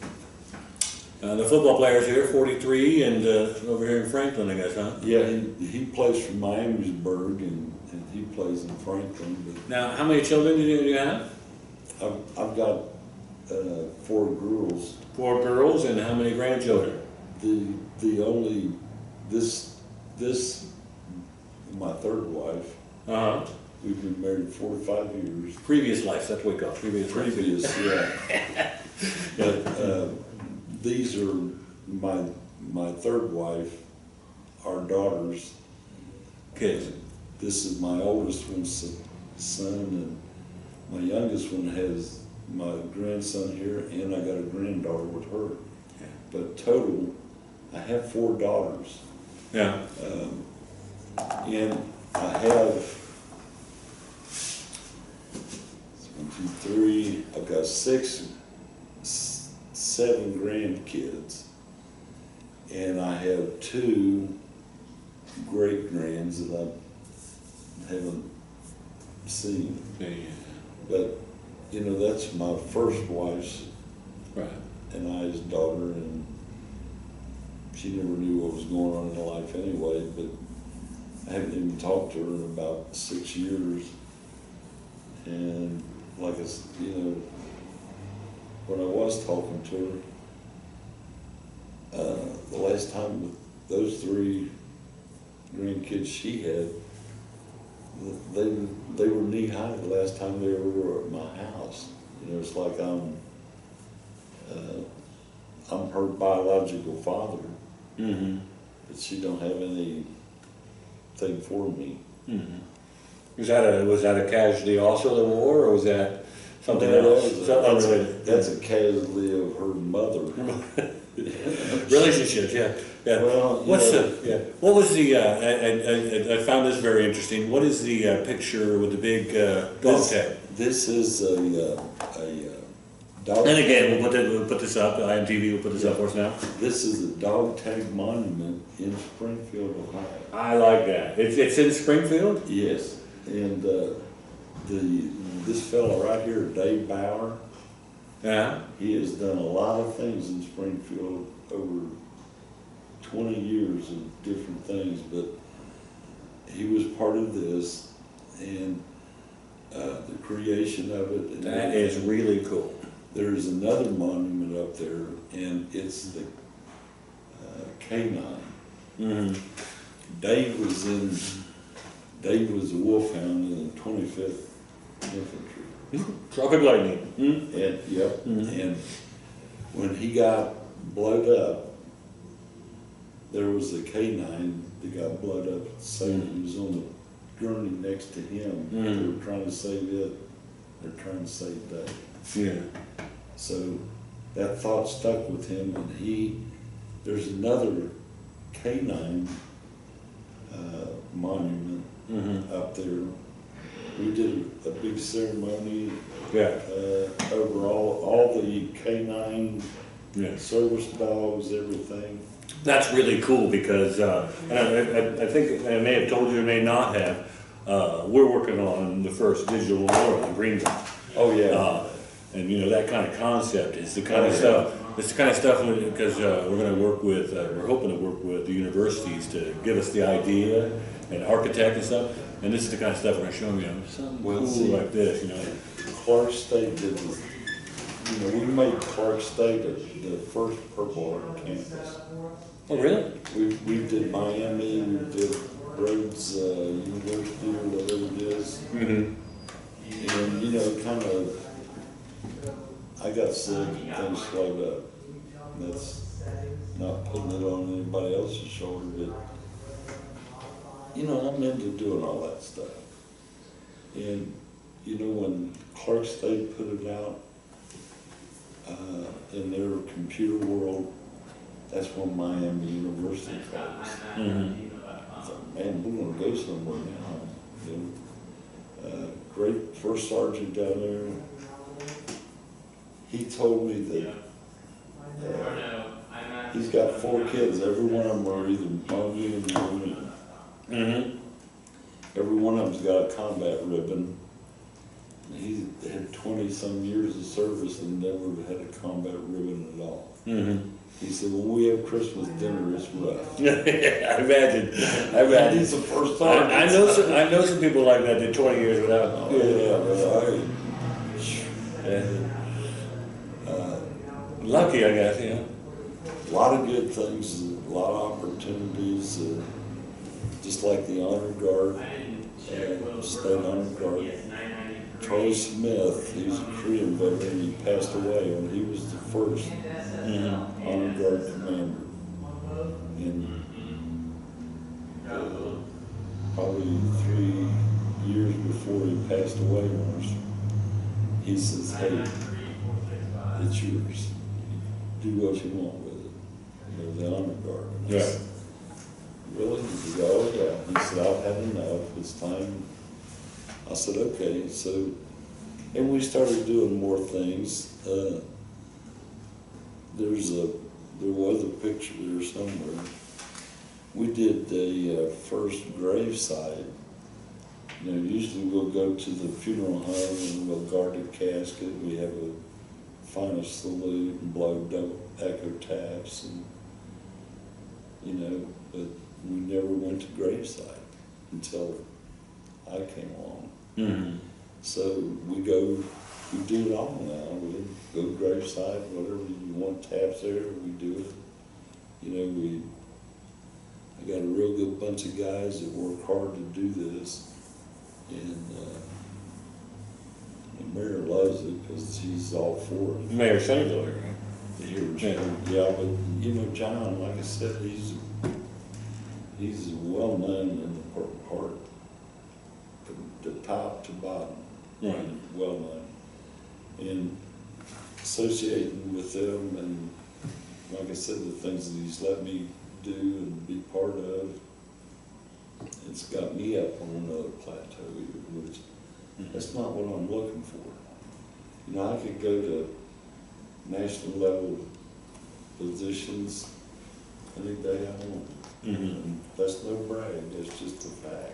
The football players here, 43, and over here in Franklin, I guess, huh?
Yeah, he plays for Miamisburg, and he plays in Franklin. But
Now, how many children do you have?
I've got 4 girls.
4 girls, and how many grandchildren?
The only this my third wife.
Uh-huh.
We've been married 45 years.
Previous life, that's what we call it. Previous.
Yeah. But these are my third wife, our daughters.
Kids.
This is my oldest one's son, and my youngest one has my grandson here, and I got a granddaughter with her.
Yeah.
But total, I have 4 daughters.
Yeah.
And I have 1, 2, 3. I've got 7 grandkids, and I have 2 great grands that I haven't seen.
Yeah.
But you know, that's my first wife's
Right.
and I's daughter, and she never knew what was going on in her life anyway. But I haven't even talked to her in about 6 years. And like you know, when I was talking to her, the last time with those 3 grandkids she had, they were knee high the last time they were at my house. You know, it's like I'm her biological father,
Mm-hmm.
but she don't have anything for me.
Mm-hmm. Was that a casualty also of the war, or was that something
No,
else? Something unrelated?
That's a casualty of her mother.
Relationships, yeah. Yeah.
Well, you
What's
know,
the, yeah. What was the, I found this very interesting. What is the picture with the big dog tag?
This is a dog.
And again, we'll put this up, IMTV will put this up for us now.
This is a dog tag monument in Springfield, Ohio.
I like that. It's in Springfield?
Yes, and this fella right here, Dave Bauer,
Yeah.
he has done a lot of things in Springfield over 20 years of different things, but he was part of this and the creation of it. And
That is really cool.
There's another monument up there, and it's the K9.
Mm-hmm.
Dave was a wolfhound in the 25th Infantry.
Tropic lightning. Mm-hmm.
And, yep,
Mhm.
and when he got blowed up, there was a K9 that got blowed up at the same. He was on the gurney next to him. They
Mhm.
were trying to save it. They're trying to save Dave.
Yeah.
So that thought stuck with him, and there's another K9 monument
Mm-hmm.
up there. We did a big ceremony
Yeah.
over all the K9
Yeah.
service dogs, everything.
That's really cool because, and I think I may have told you, I may not have, we're working on the first digital memorial in Greenville.
Oh, yeah.
And you know, that kind of concept is the kind of
Oh,
stuff, it's the kind of stuff, because we're going to work with, we're hoping to work with the universities to give us the idea and architect and stuff. And this is the kind of stuff we're going to show them, you know, something
Well,
cool
see,
like this, you know.
Clark State did this. You know, we made Clark State the first Purple Heart campus.
Oh, really?
We did Miami, we did Rhodes University or whatever it is.
Mm-hmm.
And, you know, kind of, I got sick and things slowed up. That's not putting it on anybody else's shoulder, but, you know, I'm into doing all that stuff. And, you know, when Clark State put it out in their computer world, that's when Miami University closed. I thought, man, we're gonna go somewhere now. You know, great first sergeant down there. He told me that he's got 4 kids. Every one of them are either Army or Marine. Every one of them's got a combat ribbon. He had 20-some years of service and never had a combat ribbon at all. He said, when we have Christmas dinner, it's rough.
I imagine.
He's the first time.
I know some people like that did 20 years without. Lucky, I guess, you know.
A lot of good things, a lot of opportunities, just like the Honor Guard, State Honor Guard. Charles Smith, he's a Korean veteran, he passed away when he was the first Honor Guard commander. And probably 3 years before he passed away, he says, hey, it's yours. Do what you want with it. You know, the Honor Guard. And I said, really? He said, oh yeah. He said, I've had enough, it's time. I said, okay, so, and we started doing more things. There was a picture there somewhere. We did the first graveside. You know, usually we'll go to the funeral home and we'll guard the casket. We have a final salute and blow double echo taps, and you know, but we never went to graveside until I came along. So we do it all now. We go graveside, whatever you want, taps there, we do it. You know, I got a real good bunch of guys that work hard to do this, and the mayor loves it because she's all for it.
Mayor Senator, right?
Yeah, but you know, John, like I said, he's well known in the Purple Heart, from the top to bottom,
Right.
well known, and associating with them, and like I said, the things that he's let me do and be part of, it's got me up on another plateau, which that's not what I'm looking for. You know, I could go to national level positions any day I want. And that's no brag, that's just a fact.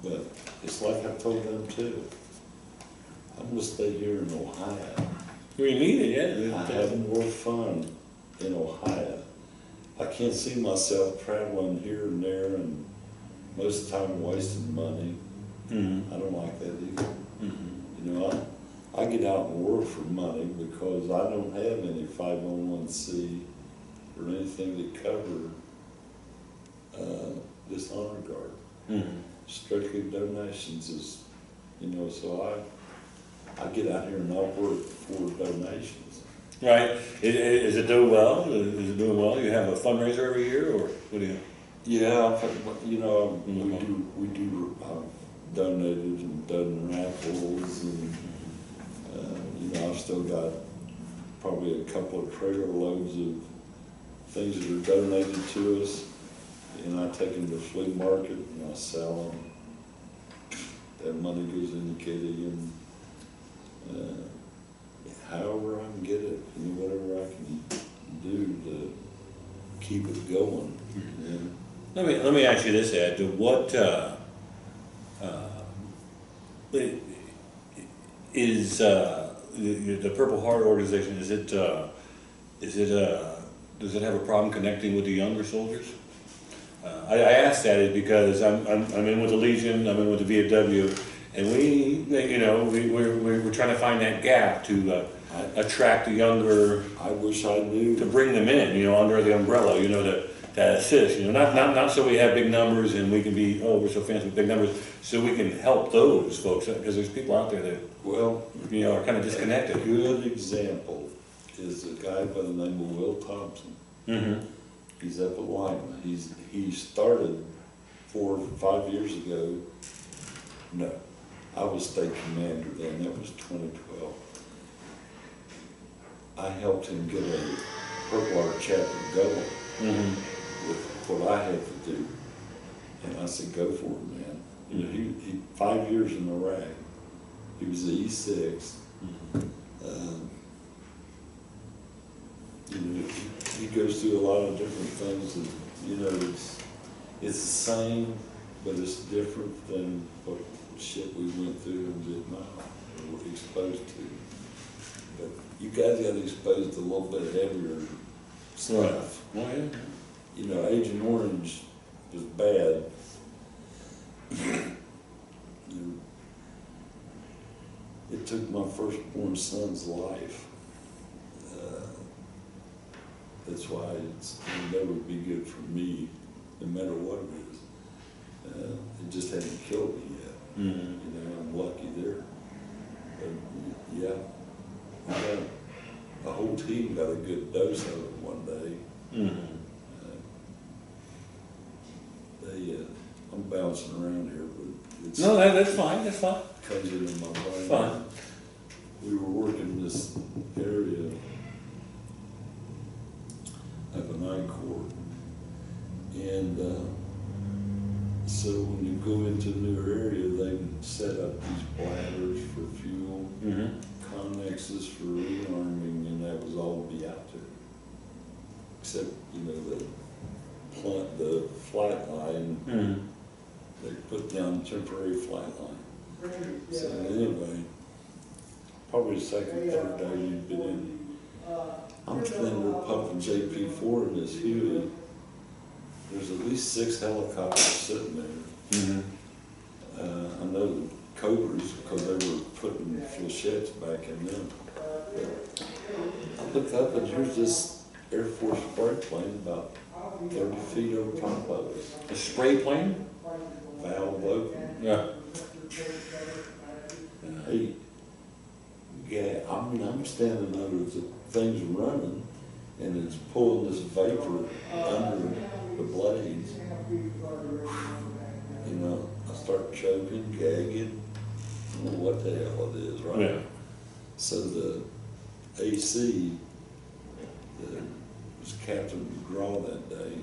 But it's like I told them too. I'm gonna stay here in Ohio.
We need it, yeah.
I have more fun in Ohio. I can't see myself traveling here and there and most of the time wasting money. I don't like that either. You know, I get out and work for money because I don't have any 501c or anything to cover this honor guard. Strictly donations is, you know, so I get out here and I work for donations.
Right. Is it doing well? Is it doing well? You have a fundraiser every year, or what do you?
Yeah, you know, we do. I've donated and done raffles, and you know, I've still got probably a couple of trailer loads of things that are donated to us, and I take them to the flea market and I sell them. That money goes into kitty, and however I can get it, you know, whatever I can do to keep it going. Yeah.
Let me ask you this, Ed. What is the Purple Heart organization? Does it have a problem connecting with the younger soldiers? I asked that because I'm in with the Legion, I'm in with the VFW, and we're trying to find that gap to attract the younger.
I wish I knew.
To bring them in, you know, under the umbrella, you know, to assist, you know, not so we have big numbers and we can be, oh, we're so fancy with big numbers, so we can help those folks, because there's people out there that,
Well,
you know, are kind of disconnected.
a good example is a guy by the name of Will Thompson. He's up at Lima. He started 4 or 5 years ago. No, I was state commander then, that was 2012. I helped him get a Hurtwater chapter going with what I had to do. And I said, go for it, man. You know, he 5 years in Iraq. He was the E6. You know, he goes through a lot of different things that, you know, it's the same, but it's different than what shit we went through in Vietnam, or were exposed to. But you guys got exposed to a little bit heavier stuff.
Oh, yeah.
You know, Agent Orange was bad. You know, it took my firstborn son's life. That's why it'll never be good for me, no matter what it is. It just hasn't killed me yet. You know, I'm lucky there. But yeah, the whole team got a good dose of it one day. I'm bouncing around here, but it's
No, that's fine, that's fine.
comes into my brain.
Fine.
We were working this area of an I Corps, and so when you go into a new area, they set up these bladders for fuel, connexes for rearming, and that was all to be out there. Except, you know, the flight line, they put down temporary flight line. So anyway, probably the second, third day you'd been in. I'm standing there pumping JP4 in this Huey. There's at least 6 helicopters sitting there. I know the Cobras because they were putting flechettes back in them. But I looked up and here's this Air Force spray plane about 30 feet over top of us.
A spray plane?
Valve open.
Yeah.
Hey, yeah, I'm standing under the things running, and it's pulling this vapor under the blades. You know, I start choking, gagging. I don't know what the hell it is, right?
Yeah.
So the AC, that was Captain McGraw that day,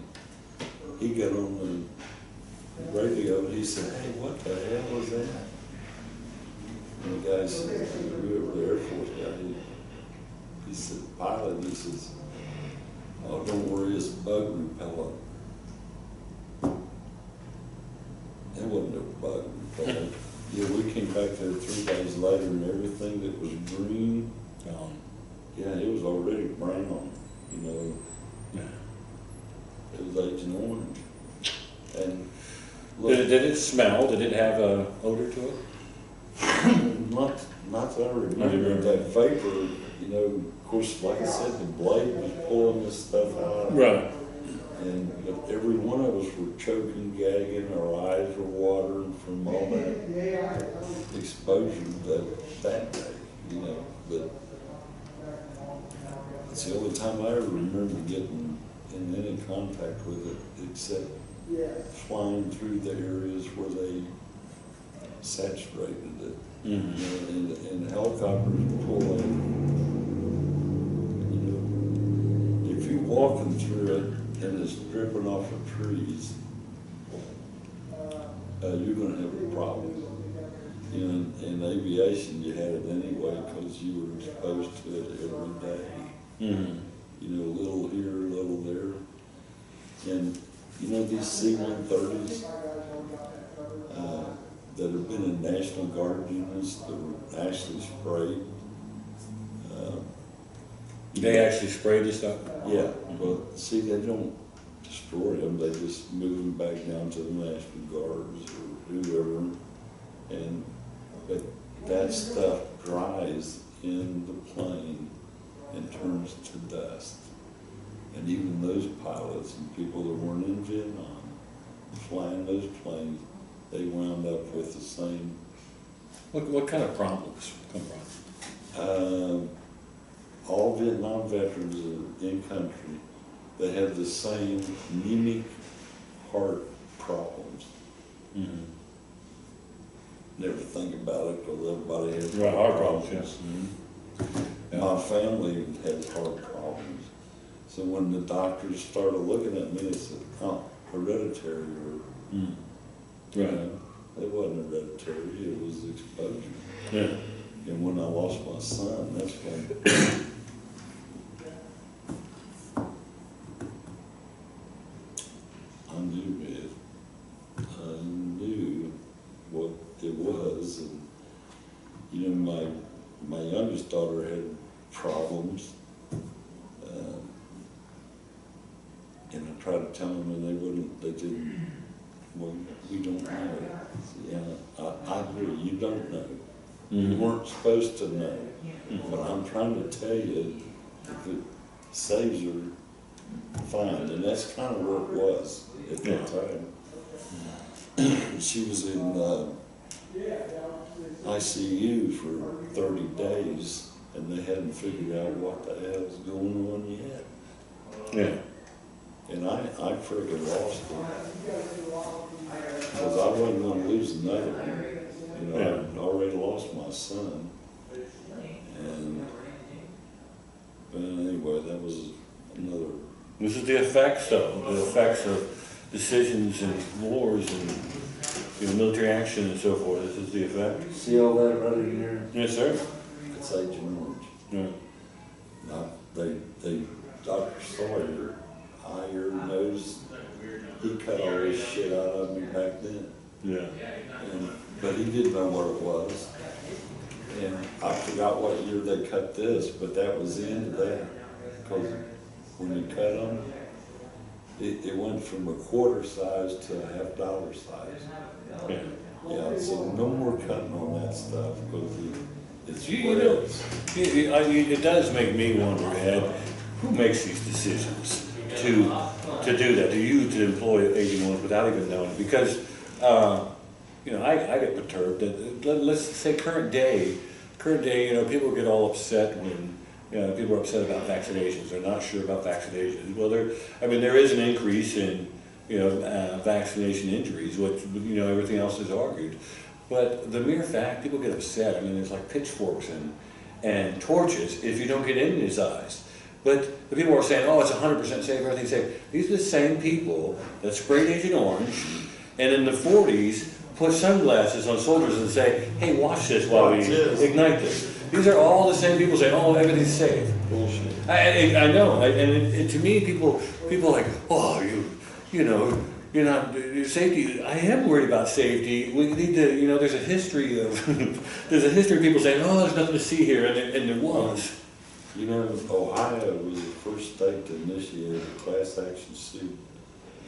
he got on the radio and he said, hey, what the hell was that? And the guy said, whoever the Air Force guy, he said, pilot, he says, oh, don't worry, it's bug repellent. It wasn't a bug repellent. Yeah, we came back there 3 days later and everything that was green, yeah, it was already brown, you know.
Yeah.
It was Agent Orange. And look,
Did it smell? Did it have an odor to it?
not that I remember, that vapor, you know, of course, like I said, the blade was pulling this stuff out.
Right.
And but every one of us were choking, gagging, our eyes were watering from all that exposure that day, you know. But it's the only time I ever remember getting in any contact with it, except flying through the areas where they saturated it. You know, and helicopters pull in. You know, if you're walking through it and it's dripping off of trees, you're going to have a problem. You know, in aviation, you had it anyway because you were exposed to it every day. You know, a little here, a little there. And, you know, these C-130s that have been in National Guard units that were actually sprayed.
They actually sprayed this stuff?
Yeah, well, see, they don't destroy them, they just move them back down to the National Guards or whoever. But that stuff dries in the plane and turns to dust. And even those pilots and people that weren't in Vietnam, flying those planes, they wound up with the same.
What kind of problems come from?
All Vietnam veterans in country, they have the same anemic heart problems. never think about it because everybody has
Right, heart problems,
problems.
Yeah.
My family has heart problems. So when the doctors started looking at me, they said, oh, hereditary or,
Mm.
you
Right.
know, it wasn't hereditary, it was exposure.
Yeah.
And when I lost my son, that's when I knew what it was. And, you know, my youngest daughter had problems. And I tried to tell them and they didn't, well, we don't know. I said, yeah, I agree, you don't know. You weren't supposed to know. But I'm trying to tell you, if it saves her, fine. And that's kind of where it was at that time. She was in ICU for 30 days, and they hadn't figured out what the hell was going on yet.
Yeah.
And I freaking lost it. Because I wasn't going to lose another one. You know,
Yeah.
I'd already lost my son. And, but anyway, that was another.
This is the effects, though, the effects of decisions and wars and, you know, military action and so forth. This is the effect.
See all that right in here?
Yes, sir.
It's Agent Orange.
Yeah.
Now, Dr. Sawyer, knows he cut all this shit out of me back then.
Yeah.
But he didn't know what it was. And I forgot what year they cut this, but that was the end of that. Because when you cut them, it went from a quarter size to a $half size.
Yeah.
Yeah, so no more cutting on that stuff because it's
You know, it does make me wonder, Ed, who makes these decisions to do that, to employ Agent Orange without even knowing? Because, you know, I get perturbed that, let's say current day, you know, people get all upset when, you know, people are upset about vaccinations. They're not sure about vaccinations. Well, there is an increase in, you know, vaccination injuries, which, you know, everything else is argued. But the mere fact, people get upset. I mean, there's like pitchforks and torches if you don't get in his eyes. But the people are saying, oh, it's 100% safe, everything's safe. These are the same people that sprayed Agent Orange and in the 40s put sunglasses on soldiers and say, hey, watch this while we ignite this. These are all the same people saying, oh, everything's safe.
bullshit.
I know, and to me, people are like, oh, you know, you're not, your safety, I am worried about safety. We need to, you know, there's a history of people saying, oh, there's nothing to see here, and there was.
You know, Ohio was the first state to initiate a class action suit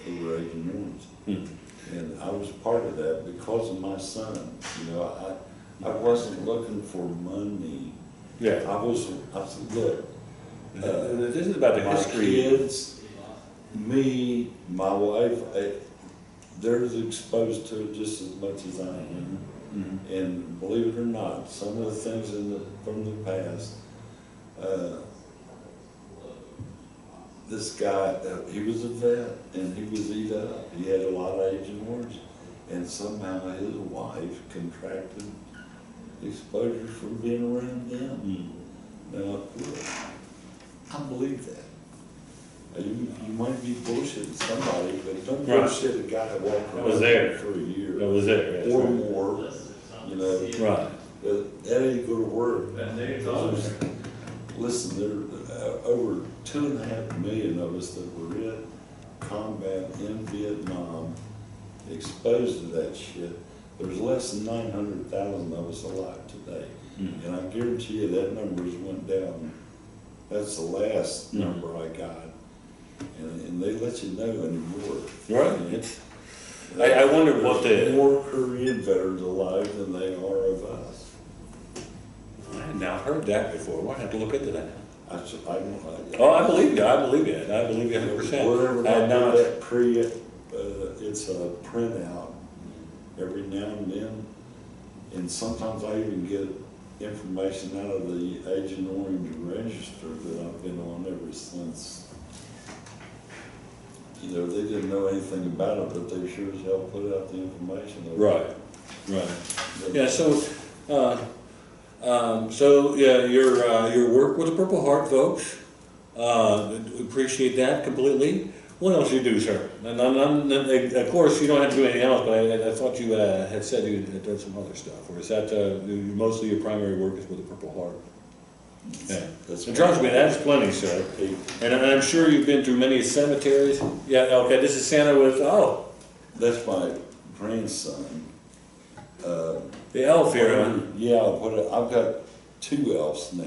over Agent Orange. And I was part of that because of my son. You know, I wasn't looking for money.
Yeah.
I said, look,
This is about the
my
history.
kids, me, my wife, they're exposed to it just as much as I am. And believe it or not, some of the things from the past, this guy, he was a vet and he was eat up. He had a lot of Agent Orange, and somehow his wife contracted exposure from being around him. Now, I believe that. You might be bullshitting somebody, but don't
Right.
bullshit a guy that walked
That was
around
there.
for a year
That was there, yes.
or more. You know,
Right.
that ain't gonna work. Listen, there are over 2.5 million of us that were in combat in Vietnam, exposed to that shit. There's less than 900,000 of us alive today. And I guarantee you that number's went down. That's the last number I got. And they let you know anymore.
Right.
And
I wonder what
there's more Korean veterans alive than they are of us.
I had not heard that before. We'll have to look into that.
I don't.
Oh, I believe you. I believe you. I believe you 100%.
Whatever
I had not.
it's a printout every now and then, and sometimes I even get information out of the Agent Orange register that I've been on ever since. You know, they didn't know anything about it, but they sure as hell put out the information.
Right. Right. Yeah, so yeah, your work with the Purple Heart folks, appreciate that completely. What else you do, sir? And of course, you don't have to do anything else, but I thought you had said you had done some other stuff, or is that mostly your primary work is with the Purple Heart? Yeah, and trust me, that's plenty, sir. And I'm sure you've been through many cemeteries. Yeah, okay, this is Santa with, oh,
That's my grandson.
the elf here, huh?
Yeah, I've got 2 elves now,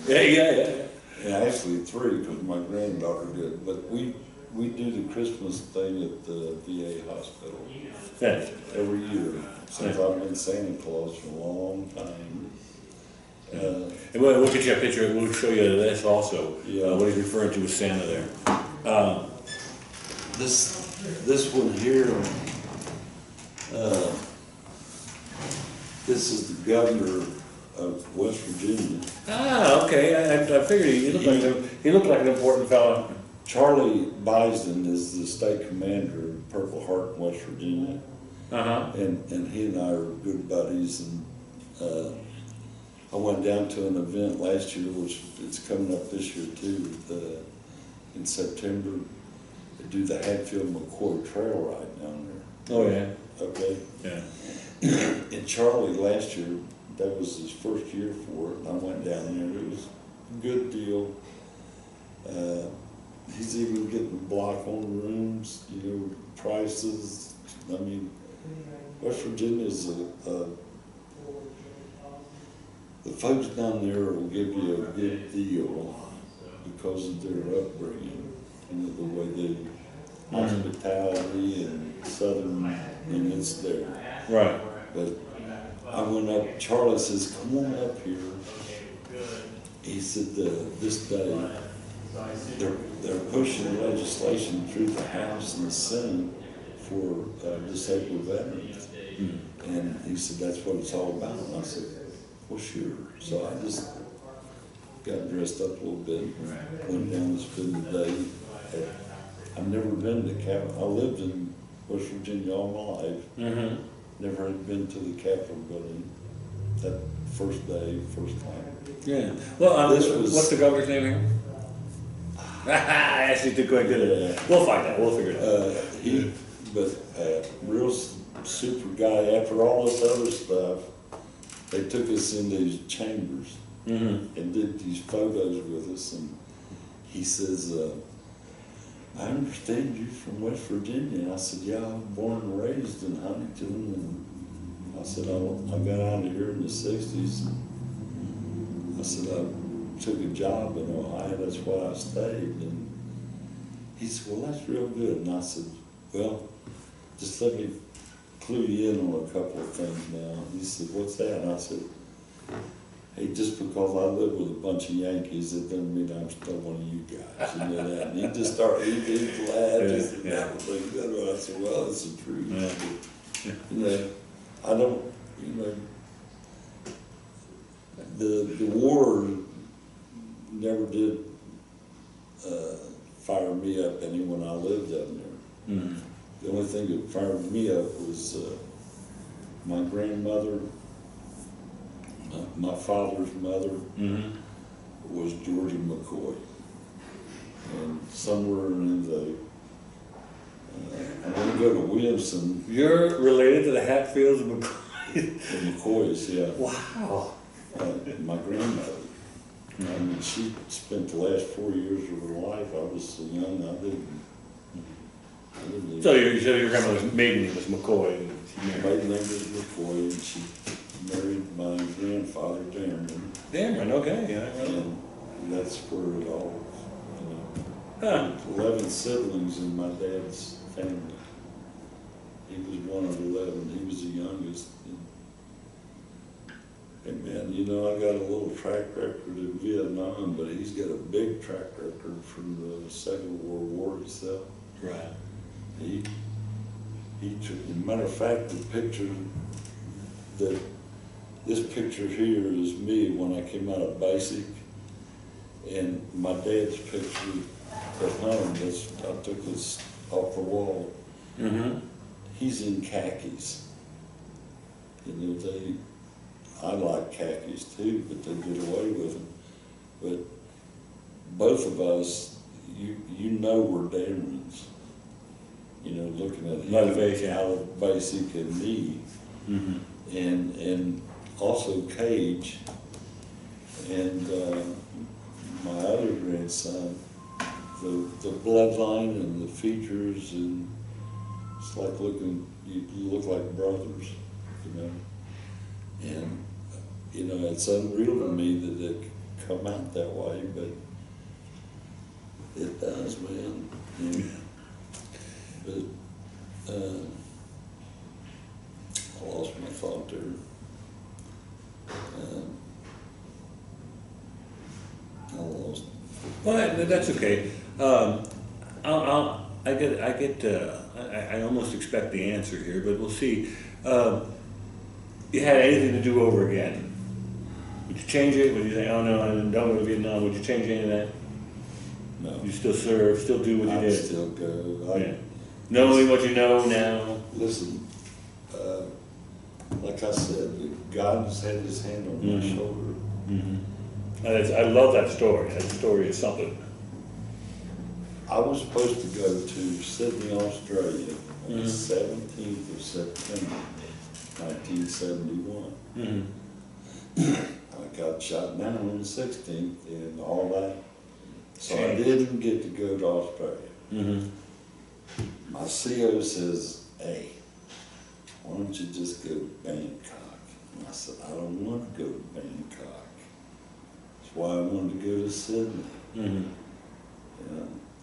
though.
Yeah.
And actually 3, because my granddaughter did. But we do the Christmas thing at the VA hospital
Yeah.
every year since I've been Santa Claus for a long time.
And we'll get you a picture, we'll show you this also,
Yeah.
what he's referring to as Santa there.
This one here, this is the governor of West Virginia.
Ah, okay, I figured he looked like an important fellow.
Charlie Bison is the state commander of Purple Heart in West Virginia.
Uh-huh.
And he and I are good buddies, and I went down to an event last year, which it's coming up this year too, in September. They do the Hatfield-McCoy Trail Ride down there.
Oh, yeah.
Okay?
Yeah.
And Charlie last year, that was his first year for it, and I went down there. It was a good deal. He's even getting a block on rooms, prices. I mean, West Virginia is the folks down there will give you a good deal because of their upbringing, the way they hospitality and southern, and it's there.
Right.
But I went up, Charlie says, come on up here. He said, this day, they're pushing legislation through the House and the Senate for disabled veterans. And he said, that's what it's all about. And I said, well, sure. So I just got dressed up a little bit, went down to spend the day. I've never been to Capitol. I lived in West Virginia all my life.
Mm-hmm.
Never had been to the Capitol building that first day, first time.
Yeah. Well,
This was-
what's the governor's name here? I asked you too quick, didn't I?
Yeah.
We'll find out, we'll figure it out.
Real super guy. After all this other stuff, they took us into these chambers
Mm-hmm.
and did these photos with us. And he says, I understand you from West Virginia. And I said, yeah, I was born and raised in Huntington. And I said, I got out of here in the 60s. I said, I took a job in Ohio, that's why I stayed. And he said, well, that's real good. And I said, well, just let me clue you in on a couple of things now. He said, what's that? And I said, hey, just because I live with a bunch of Yankees, it doesn't mean I'm still one of you guys. You know that? And he just started, he laughed. He said, that was like that. And I said, well, it's the truth.
Yeah.
I don't, the war never did fire me up any when I lived down there.
Mm-hmm.
The only thing that fired me up was my grandmother, my father's mother,
Mm-hmm.
was Georgia McCoy. And somewhere in the, I'm going to go to Williamson,
You're related to the Hatfields and McCoy.
the McCoys, yeah.
Wow.
My grandmother. I mean, she spent the last 4 years of her life. I was so young, I didn't
So your grandmother's maiden name was McCoy. And she
My
married
maiden name was McCoy, and she married my grandfather, Damron.
Damron, okay, yeah.
And that's where it all,
Huh.
11 siblings in my dad's family. He was one of 11. He was the youngest. And man, I got a little track record in Vietnam, but he's got a big track record from the Second World War himself.
Right.
He took, as a matter of fact, the picture this picture here is me when I came out of basic, and my dad's picture at home, I took this off the wall.
Mm-hmm.
He's in khakis. You know, I like khakis too, but they did away with them. But both of us, you know we're Damrons. You know, looking at
Motivation.
how basic and neat, and also Cage, and my other grandson, the bloodline and the features, and it's like you look like brothers, you know, and you know it's unreal to me that it come out that way, but it does, man. Yeah. But I lost my thought there. I lost.
Well, that's okay. I almost expect the answer here, but we'll see. You had anything to do over again? Would you change it? Would you say, oh no, I don't go to Vietnam? Would you change any of that?
No.
You still serve, still do what you
I'd
did?
still go.
Yeah. Knowing what you know now?
Listen, like I said, God has had his hand on my shoulder.
I love that story. That story is something.
I was supposed to go to Sydney, Australia on the 17th of September, 1971. I got shot down on the 16th and all that. So I didn't get to go to Australia. My CO says, hey, why don't you just go to Bangkok? And I said, I don't want to go to Bangkok. That's why I wanted to go to Sydney. And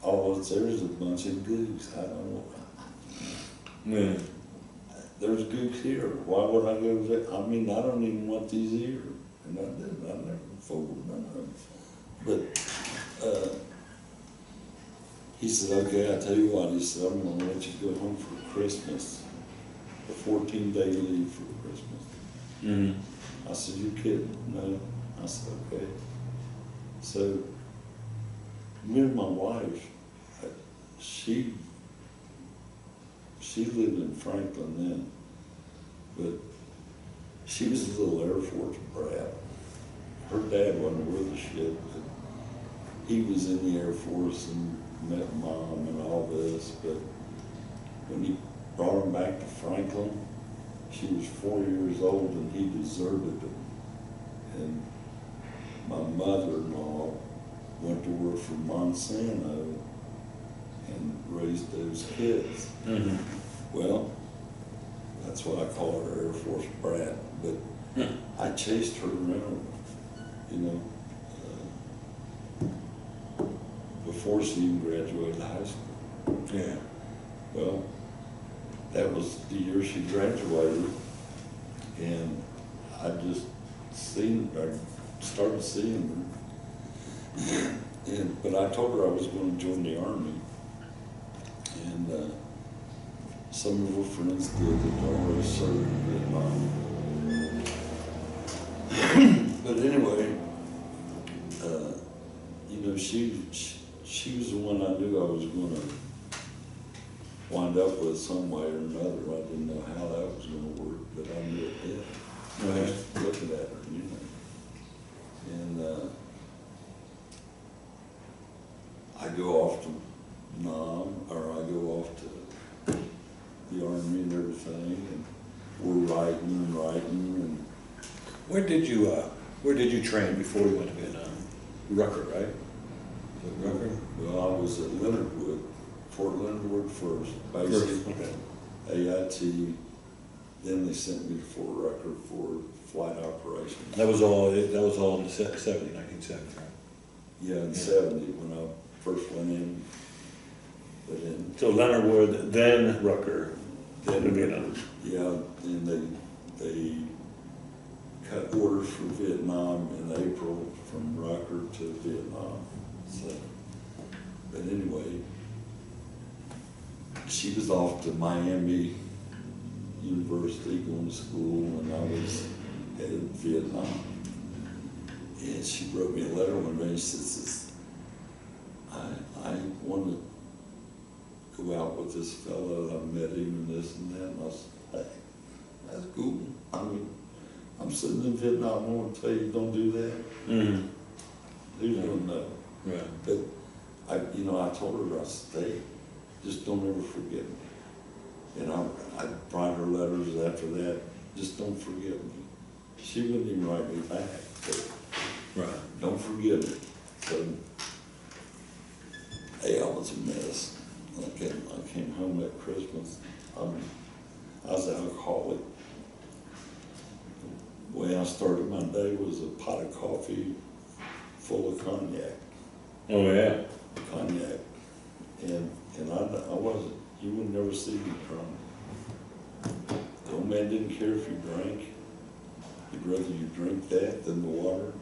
there's a bunch of goose. I don't know. There's goose here. Why would I go there? I mean, I don't even want these here. And I didn't. I never folded none of them. But he said, okay, I'll tell you what. He said, I'm going to let you go home for Christmas. A 14-day leave for Christmas. I said, you kidding? No. I said, okay. So, me and my wife, she lived in Franklin then, but she was a little Air Force brat. Her dad wasn't worth a shit, but he was in the Air Force and met Mom and all this, but when he brought him back to Franklin, she was 4 years old and he deserted her. And my mother-in-law went to work for Monsanto and raised those kids. Well, that's what I call her, Air Force brat. But I chased her around, you know, before she even graduated high school.
Yeah.
Well, that was the year she graduated, and I just started seeing her. But I told her I was going to join the Army, and some of her friends did that already served in Vietnam. But anyway, you know, she was the one I knew I was going to wind up with some way or another. I didn't know how that was going to work, but I knew it did. Just looking at her, you know. And I go off to Nam, or I go off to the Army and everything, and we're writing, and
Where did you train before you went to Vietnam? Rucker, right? Was it Rucker?
well, I was at Leonard Wood, Fort Leonard Wood first, basic,
Okay.
AIT, then they sent me to Fort Rucker for flight operations.
That was all in the 1970, right?
Yeah, in 70 when I first went in, but then,
So Leonard Wood, then Rucker, then Vietnam.
yeah, then they cut orders for Vietnam in April from Rucker to Vietnam. So, but anyway, she was off to Miami University going to school, and I was headed to Vietnam. And she wrote me a letter one day. She says, I want to go out with this fellow. I met him and this and that. And I said, hey, That's cool. I mean, I'm sitting in Vietnam, I want to tell you, don't do that.
Mm-hmm.
Who's gonna know?
Right.
But I told her, I said, hey, just don't ever forget me. And I'd write her letters after that, just don't forget me. She wouldn't even write me back, but
Right.
don't forget me. So, hey, I was a mess. I came home at Christmas. I was an alcoholic. The way I started my day was a pot of coffee full of cognac.
Oh, yeah.
Cognac. And I wasn't, you would never see me drunk. The old man didn't care if you drank. He'd rather you drink that than the water.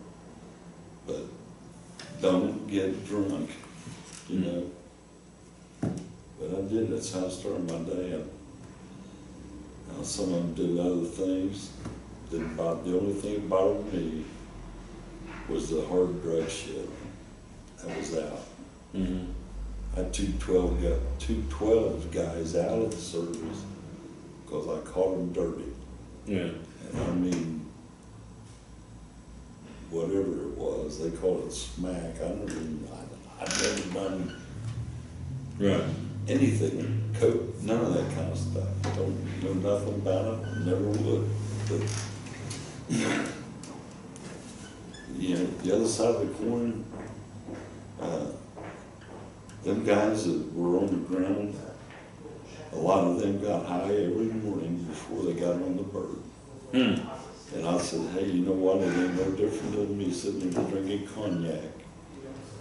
But don't get drunk, you know. But I did, that's how I started my day. Some of them did other things. The only thing that bothered me was the hard drug shit. That was out.
Mm-hmm.
I had two 12 guys out of the service because I caught them dirty.
Yeah.
And I mean, whatever it was, they called it smack. I'd never done
Right.
anything, coke, none of that kind of stuff. Don't know nothing about it, never would. But, the other side of the coin, them guys that were on the ground, a lot of them got high every morning before they got on the bird.
Mm.
And I said, hey, you know what, it ain't no different than me sitting there drinking cognac.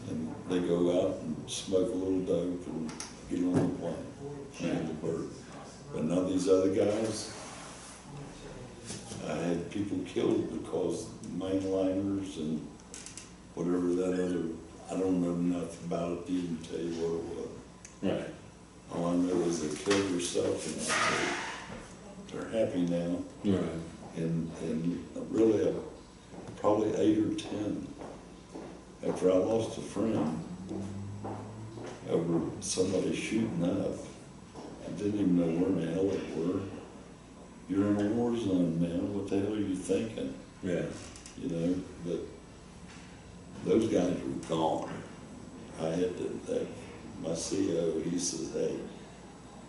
And they go out and smoke a little dope and get on the plane, on the bird. But none of these other guys, I had people killed because mainliners and whatever that other, I don't know enough about it to even tell you what it was.
Right.
All I know is they killed herself, and they're happy now.
Right.
And really, probably 8 or 10. After I lost a friend over somebody shooting up, I didn't even know where in the hell it were. You're in a war zone, man. What the hell are you thinking?
Yeah.
You know, but those guys were gone. I had my CO, he says, hey,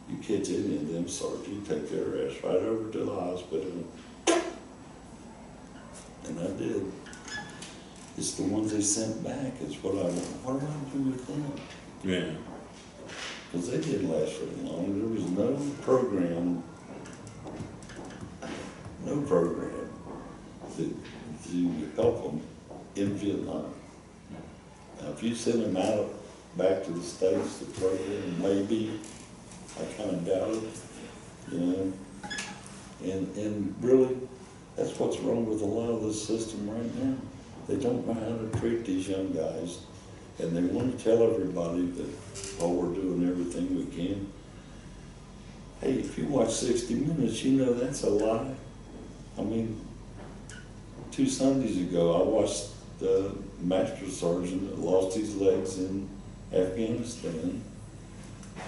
you catch any of them, Sergeant, you take their ass right over to the hospital. And I did. It's the ones they sent back is what I want. What do I do with them?
Yeah.
Because they didn't last very long. There was no program to help them in Vietnam. Now, if you send them out back to the States, the program maybe, I kind of doubt it, you know. And really, that's what's wrong with a lot of this system right now. They don't know how to treat these young guys, and they want to tell everybody that, oh, we're doing everything we can. Hey, if you watch 60 Minutes, you know that's a lie. I mean, 2 Sundays ago, I watched the master sergeant that lost his legs in Afghanistan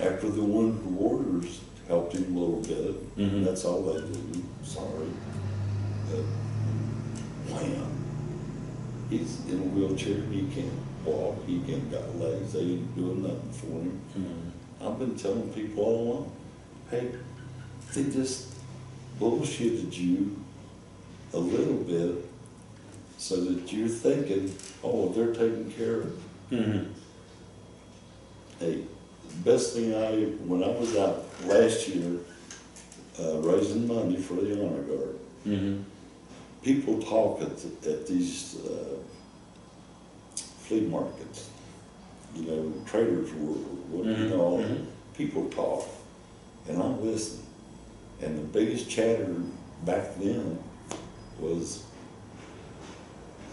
after the one warders helped him a little bit.
Mm-hmm.
That's all they do. Sorry. But, wham. He's in a wheelchair. He can't walk. He ain't got legs. They ain't doing nothing for him.
Mm-hmm.
I've been telling people all along, hey, they just bullshitted you a little bit so that you're thinking, oh, they're taken care of.
Mm-hmm.
Hey, the best thing when I was out last year raising money for the Honor Guard,
Mm-hmm.
people talk at these flea markets, you know, traders world, you know, all that. People talk, and I listen. And the biggest chatter back then was,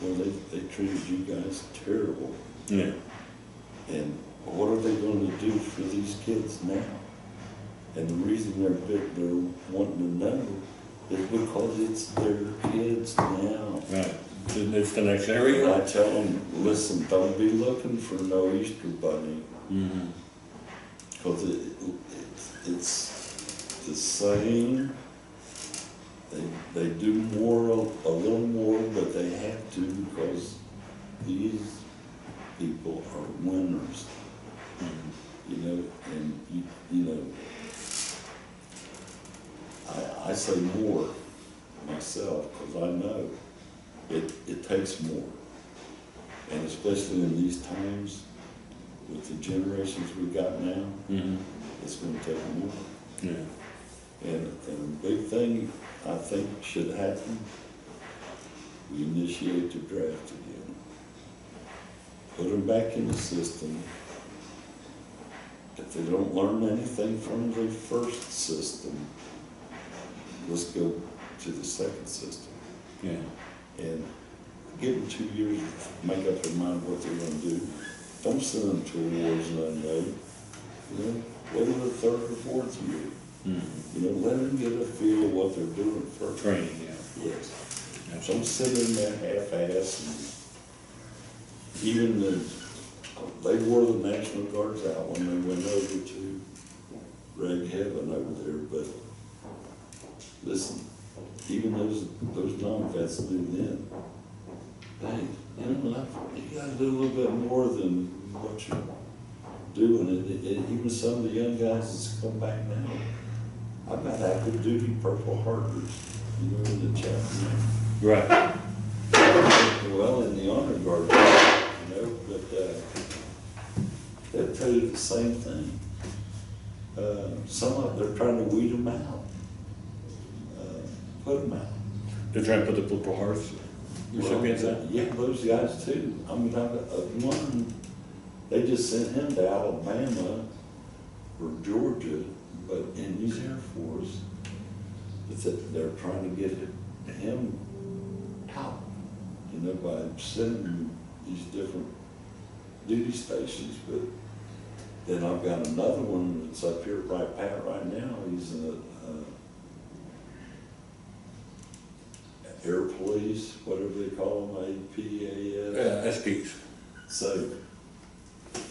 well, they treated you guys terrible.
Yeah.
And what are they going to do for these kids now? And the reason they're wanting to know is because it's their kids now.
Right. It's the next
And
area.
I tell them, listen, don't be looking for no Easter bunny,
Mm-hmm.
because it's the same they do more, a little more, but they have to because these people are winners. You know, and you know, I say more myself because I know it takes more. And especially in these times, with the generations we got now, it's going to take more.
Yeah.
And a big thing I think should happen, we initiate the draft again. Put them back in the system. If they don't learn anything from the first system, let's go to the second system.
Yeah.
And give them 2 years to make up their mind what they're gonna do. Don't send them to awards unknown. You know, wait till the third or fourth year. You know, let them get a feel of what they're doing first.
Training, yeah.
Yes. Don't sit in there half-assed. Even they wore the National Guards out when they went over to Reg Heaven over there, but listen, even those non-vets knew then, hey, you know, you gotta do a little bit more than what you're doing. And even some of the young guys that's come back now, I've got active duty Purple Hearters, you know, in the chaplain.
Right.
Well, in the honor guard, you know, but they'll tell you the same thing. Some of them, they're trying to weed them out, put them out.
They're trying to put the Purple Hearts recipients out?
Yeah, those guys too. I mean, one, they just sent him to Alabama or Georgia, but in his Air Force, they're trying to get him out, you know, by sending him these different duty stations. But then I've got another one that's up here right now. He's in Air Police, whatever they call them, APAS.
Yeah, SPs.
So,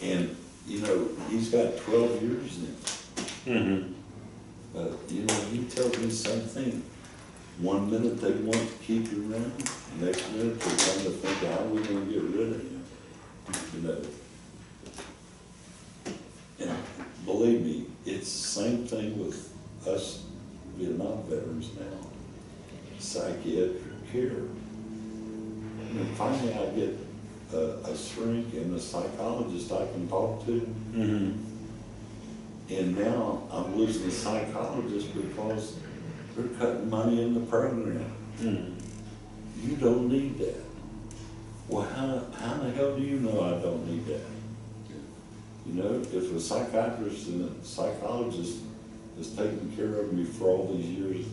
and, you know, he's got 12 years in it. You know, he tells me the same thing. 1 minute they want to keep you around, the next minute they're trying to think, how are we gonna get rid of him? You know. And believe me, it's the same thing with us Vietnam veterans now. Psychiatric care. And finally I get a shrink and a psychologist I can talk to. And now I'm losing a psychologist because they're cutting money in the program. You don't need that. Well, how the hell do you know I don't need that? You know, if a psychiatrist and a psychologist has taken care of me for all these years,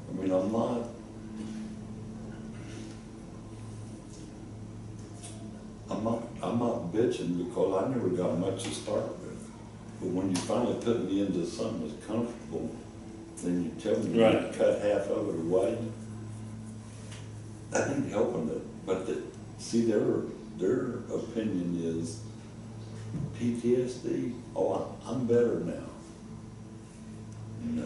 I mean, I'm not bitching because I never got much to start with. But when you finally put me into something that's comfortable, then you tell me to cut half of it away. That ain't helping it. But see, their opinion is PTSD. Oh, I'm better now. No,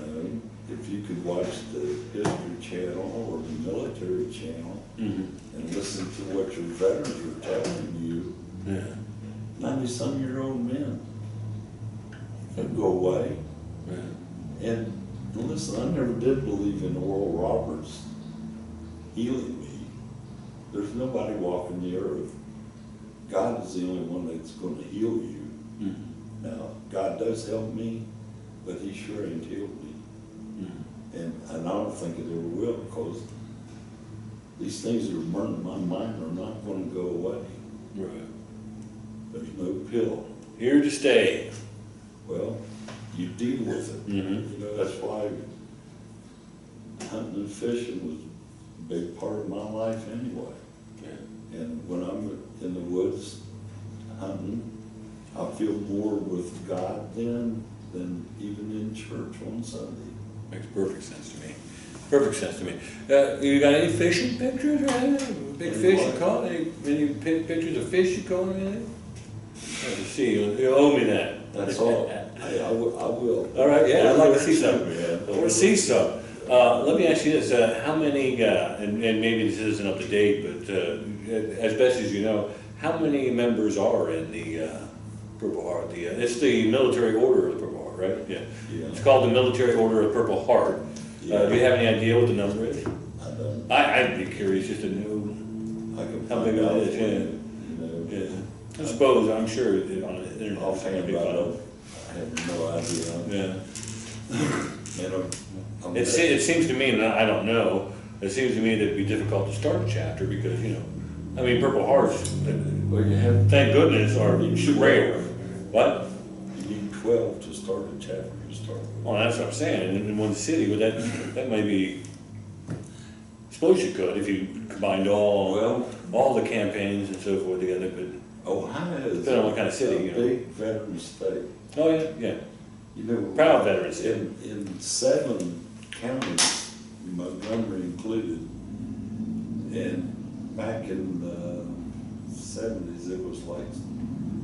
if you could watch the History Channel or the Military Channel and listen to what your veterans are telling you, 90-some-year-old men, they'd go away. And listen, I never did believe in Oral Roberts healing me. There's nobody walking the earth. God is the only one that's going to heal you. Now, God does help me, but he sure ain't healed me. And I don't think it ever will, because these things that are burning my mind are not going to go away. There's no pill.
Here to stay.
Well, you deal with it. You know, that's why hunting and fishing was a big part of my life anyway. And when I'm in the woods hunting, I feel more with God then than even in church on Sunday.
Makes perfect sense to me. Perfect sense to me. You got any fishing pictures or anything? Big fish you caught? Any pictures of fish you caught or anything? Let's see, you owe me that.
That's all. I will.
All right, yeah, I'd like to see some. I want to see some. Let me ask you this, how many, and maybe this isn't up to date, but as best as you know, how many members are in the Purple Heart? It's the Military Order of the Purple Heart, right? Yeah.
Yeah.
It's called the Military Order of Purple Heart.
Yeah.
Do you have any idea what the number is?
I don't,
I'd be curious just to know
I can
how
find
big it
out
is,
for you, you know.
yeah. I suppose, I'm sure on the internet.
Offhand,
it'd be
I
fun.
don't, I have no idea.
Yeah.
And I'm
It seems to me, and I don't know, it seems to me that it'd be difficult to start a chapter because, you know, I mean, Purple Hearts,
well, you have,
thank goodness, are rare. What?
you need 12 to start a chapter to start with.
Well, that's what I'm saying, in one city, but that may be, I suppose you could if you combined
Well,
all the campaigns and so forth together, but,
Ohio is
Depending on what kind of city,
a
you know.
big veteran state.
oh, yeah, yeah,
You know,
proud veterans, yeah.
in 7 counties, Montgomery included, and back in the 70s, it was like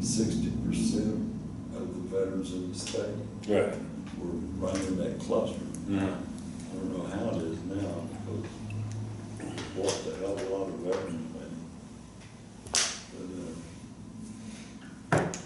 60% of the veterans in the state
Right.
were running that cluster.
Mhm.
I don't know how it is now, because what the hell, a lot of veterans, man.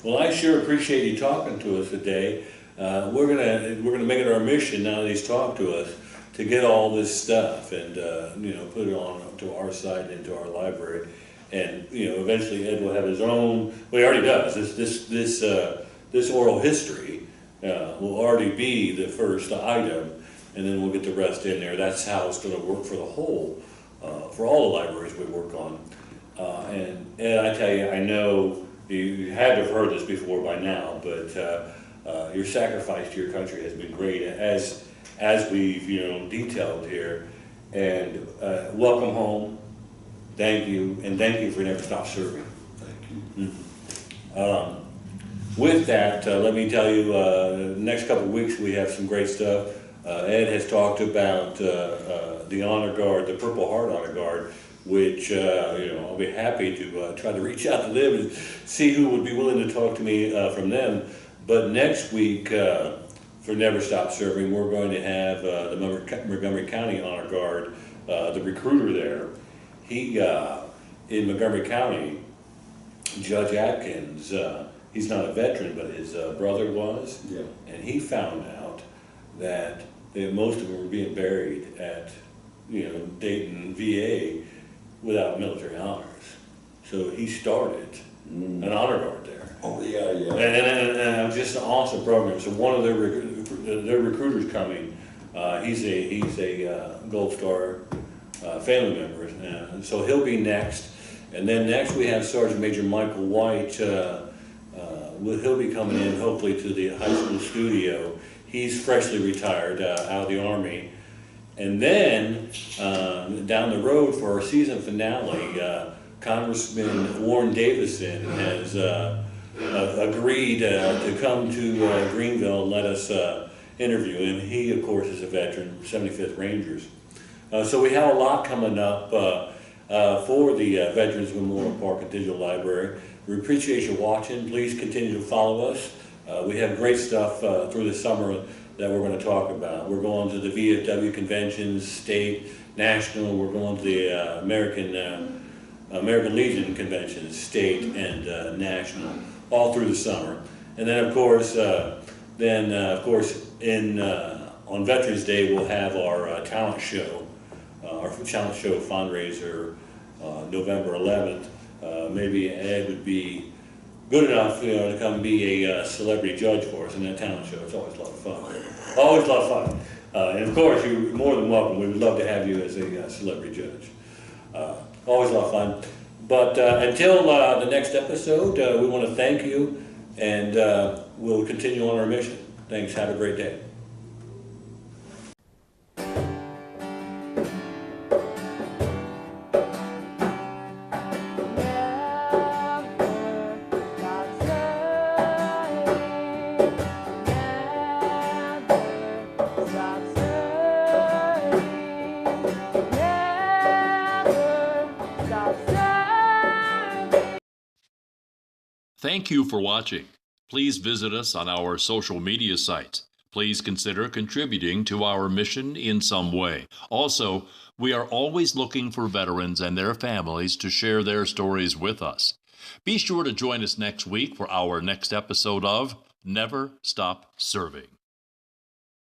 Well, I sure appreciate you talking to us today. We're gonna make it our mission now that he's talked to us to get all this stuff and you know, put it on to our site and to our library, and you know, eventually Ed will have his own. Well, he already does. This oral history will already be the first item, and then we'll get the rest in there. That's how it's going to work for the whole, for all the libraries we work on. And Ed, I tell you, I know. You had to have heard this before by now, but your sacrifice to your country has been great, as we've detailed here. And welcome home. Thank you, and thank you for never stop serving.
Thank you.
With that, let me tell you, the next couple of weeks we have some great stuff. Ed has talked about the Honor Guard, the Purple Heart Honor Guard, which I'll be happy to try to reach out to them and see who would be willing to talk to me from them. But next week, for Never Stop Serving, we're going to have the Montgomery County Honor Guard, the recruiter there. He, in Montgomery County, Judge Atkins, he's not a veteran, but his brother was.
Yeah.
And he found out that most of them were being buried at, Dayton VA without military honors. So he started an honor guard there.
Oh, yeah, yeah.
And just an awesome program. So one of their recruiters coming, he's a Gold Star family member, and so he'll be next. And then next we have Sergeant Major Michael White. He'll be coming in hopefully to the high school studio. He's freshly retired out of the Army. And then down the road for our season finale, Congressman Warren Davison has agreed to come to Greenville and let us interview him. He, of course, is a veteran, 75th Rangers. So we have a lot coming up for the Veterans Memorial Park and Digital Library. We appreciate you watching. Please continue to follow us. We have great stuff through the summer that we're going to talk about. We're going to the VFW conventions, state, national. We're going to the American Legion conventions, state and national, all through the summer. And then, of course, on Veterans Day, we'll have our talent show fundraiser, November 11th. Maybe Ed would be good enough, to come be a celebrity judge for us in that talent show. It's always a lot of fun. Always a lot of fun. And of course, you're more than welcome. We would love to have you as a celebrity judge. Always a lot of fun. But until the next episode, we want to thank you, and we'll continue on our mission. Thanks. Have a great day.
Thank you for watching. Please visit us on our social media sites. Please consider contributing to our mission in some way. Also, we are always looking for veterans and their families to share their stories with us. Be sure to join us next week for our next episode of Never Stop Serving.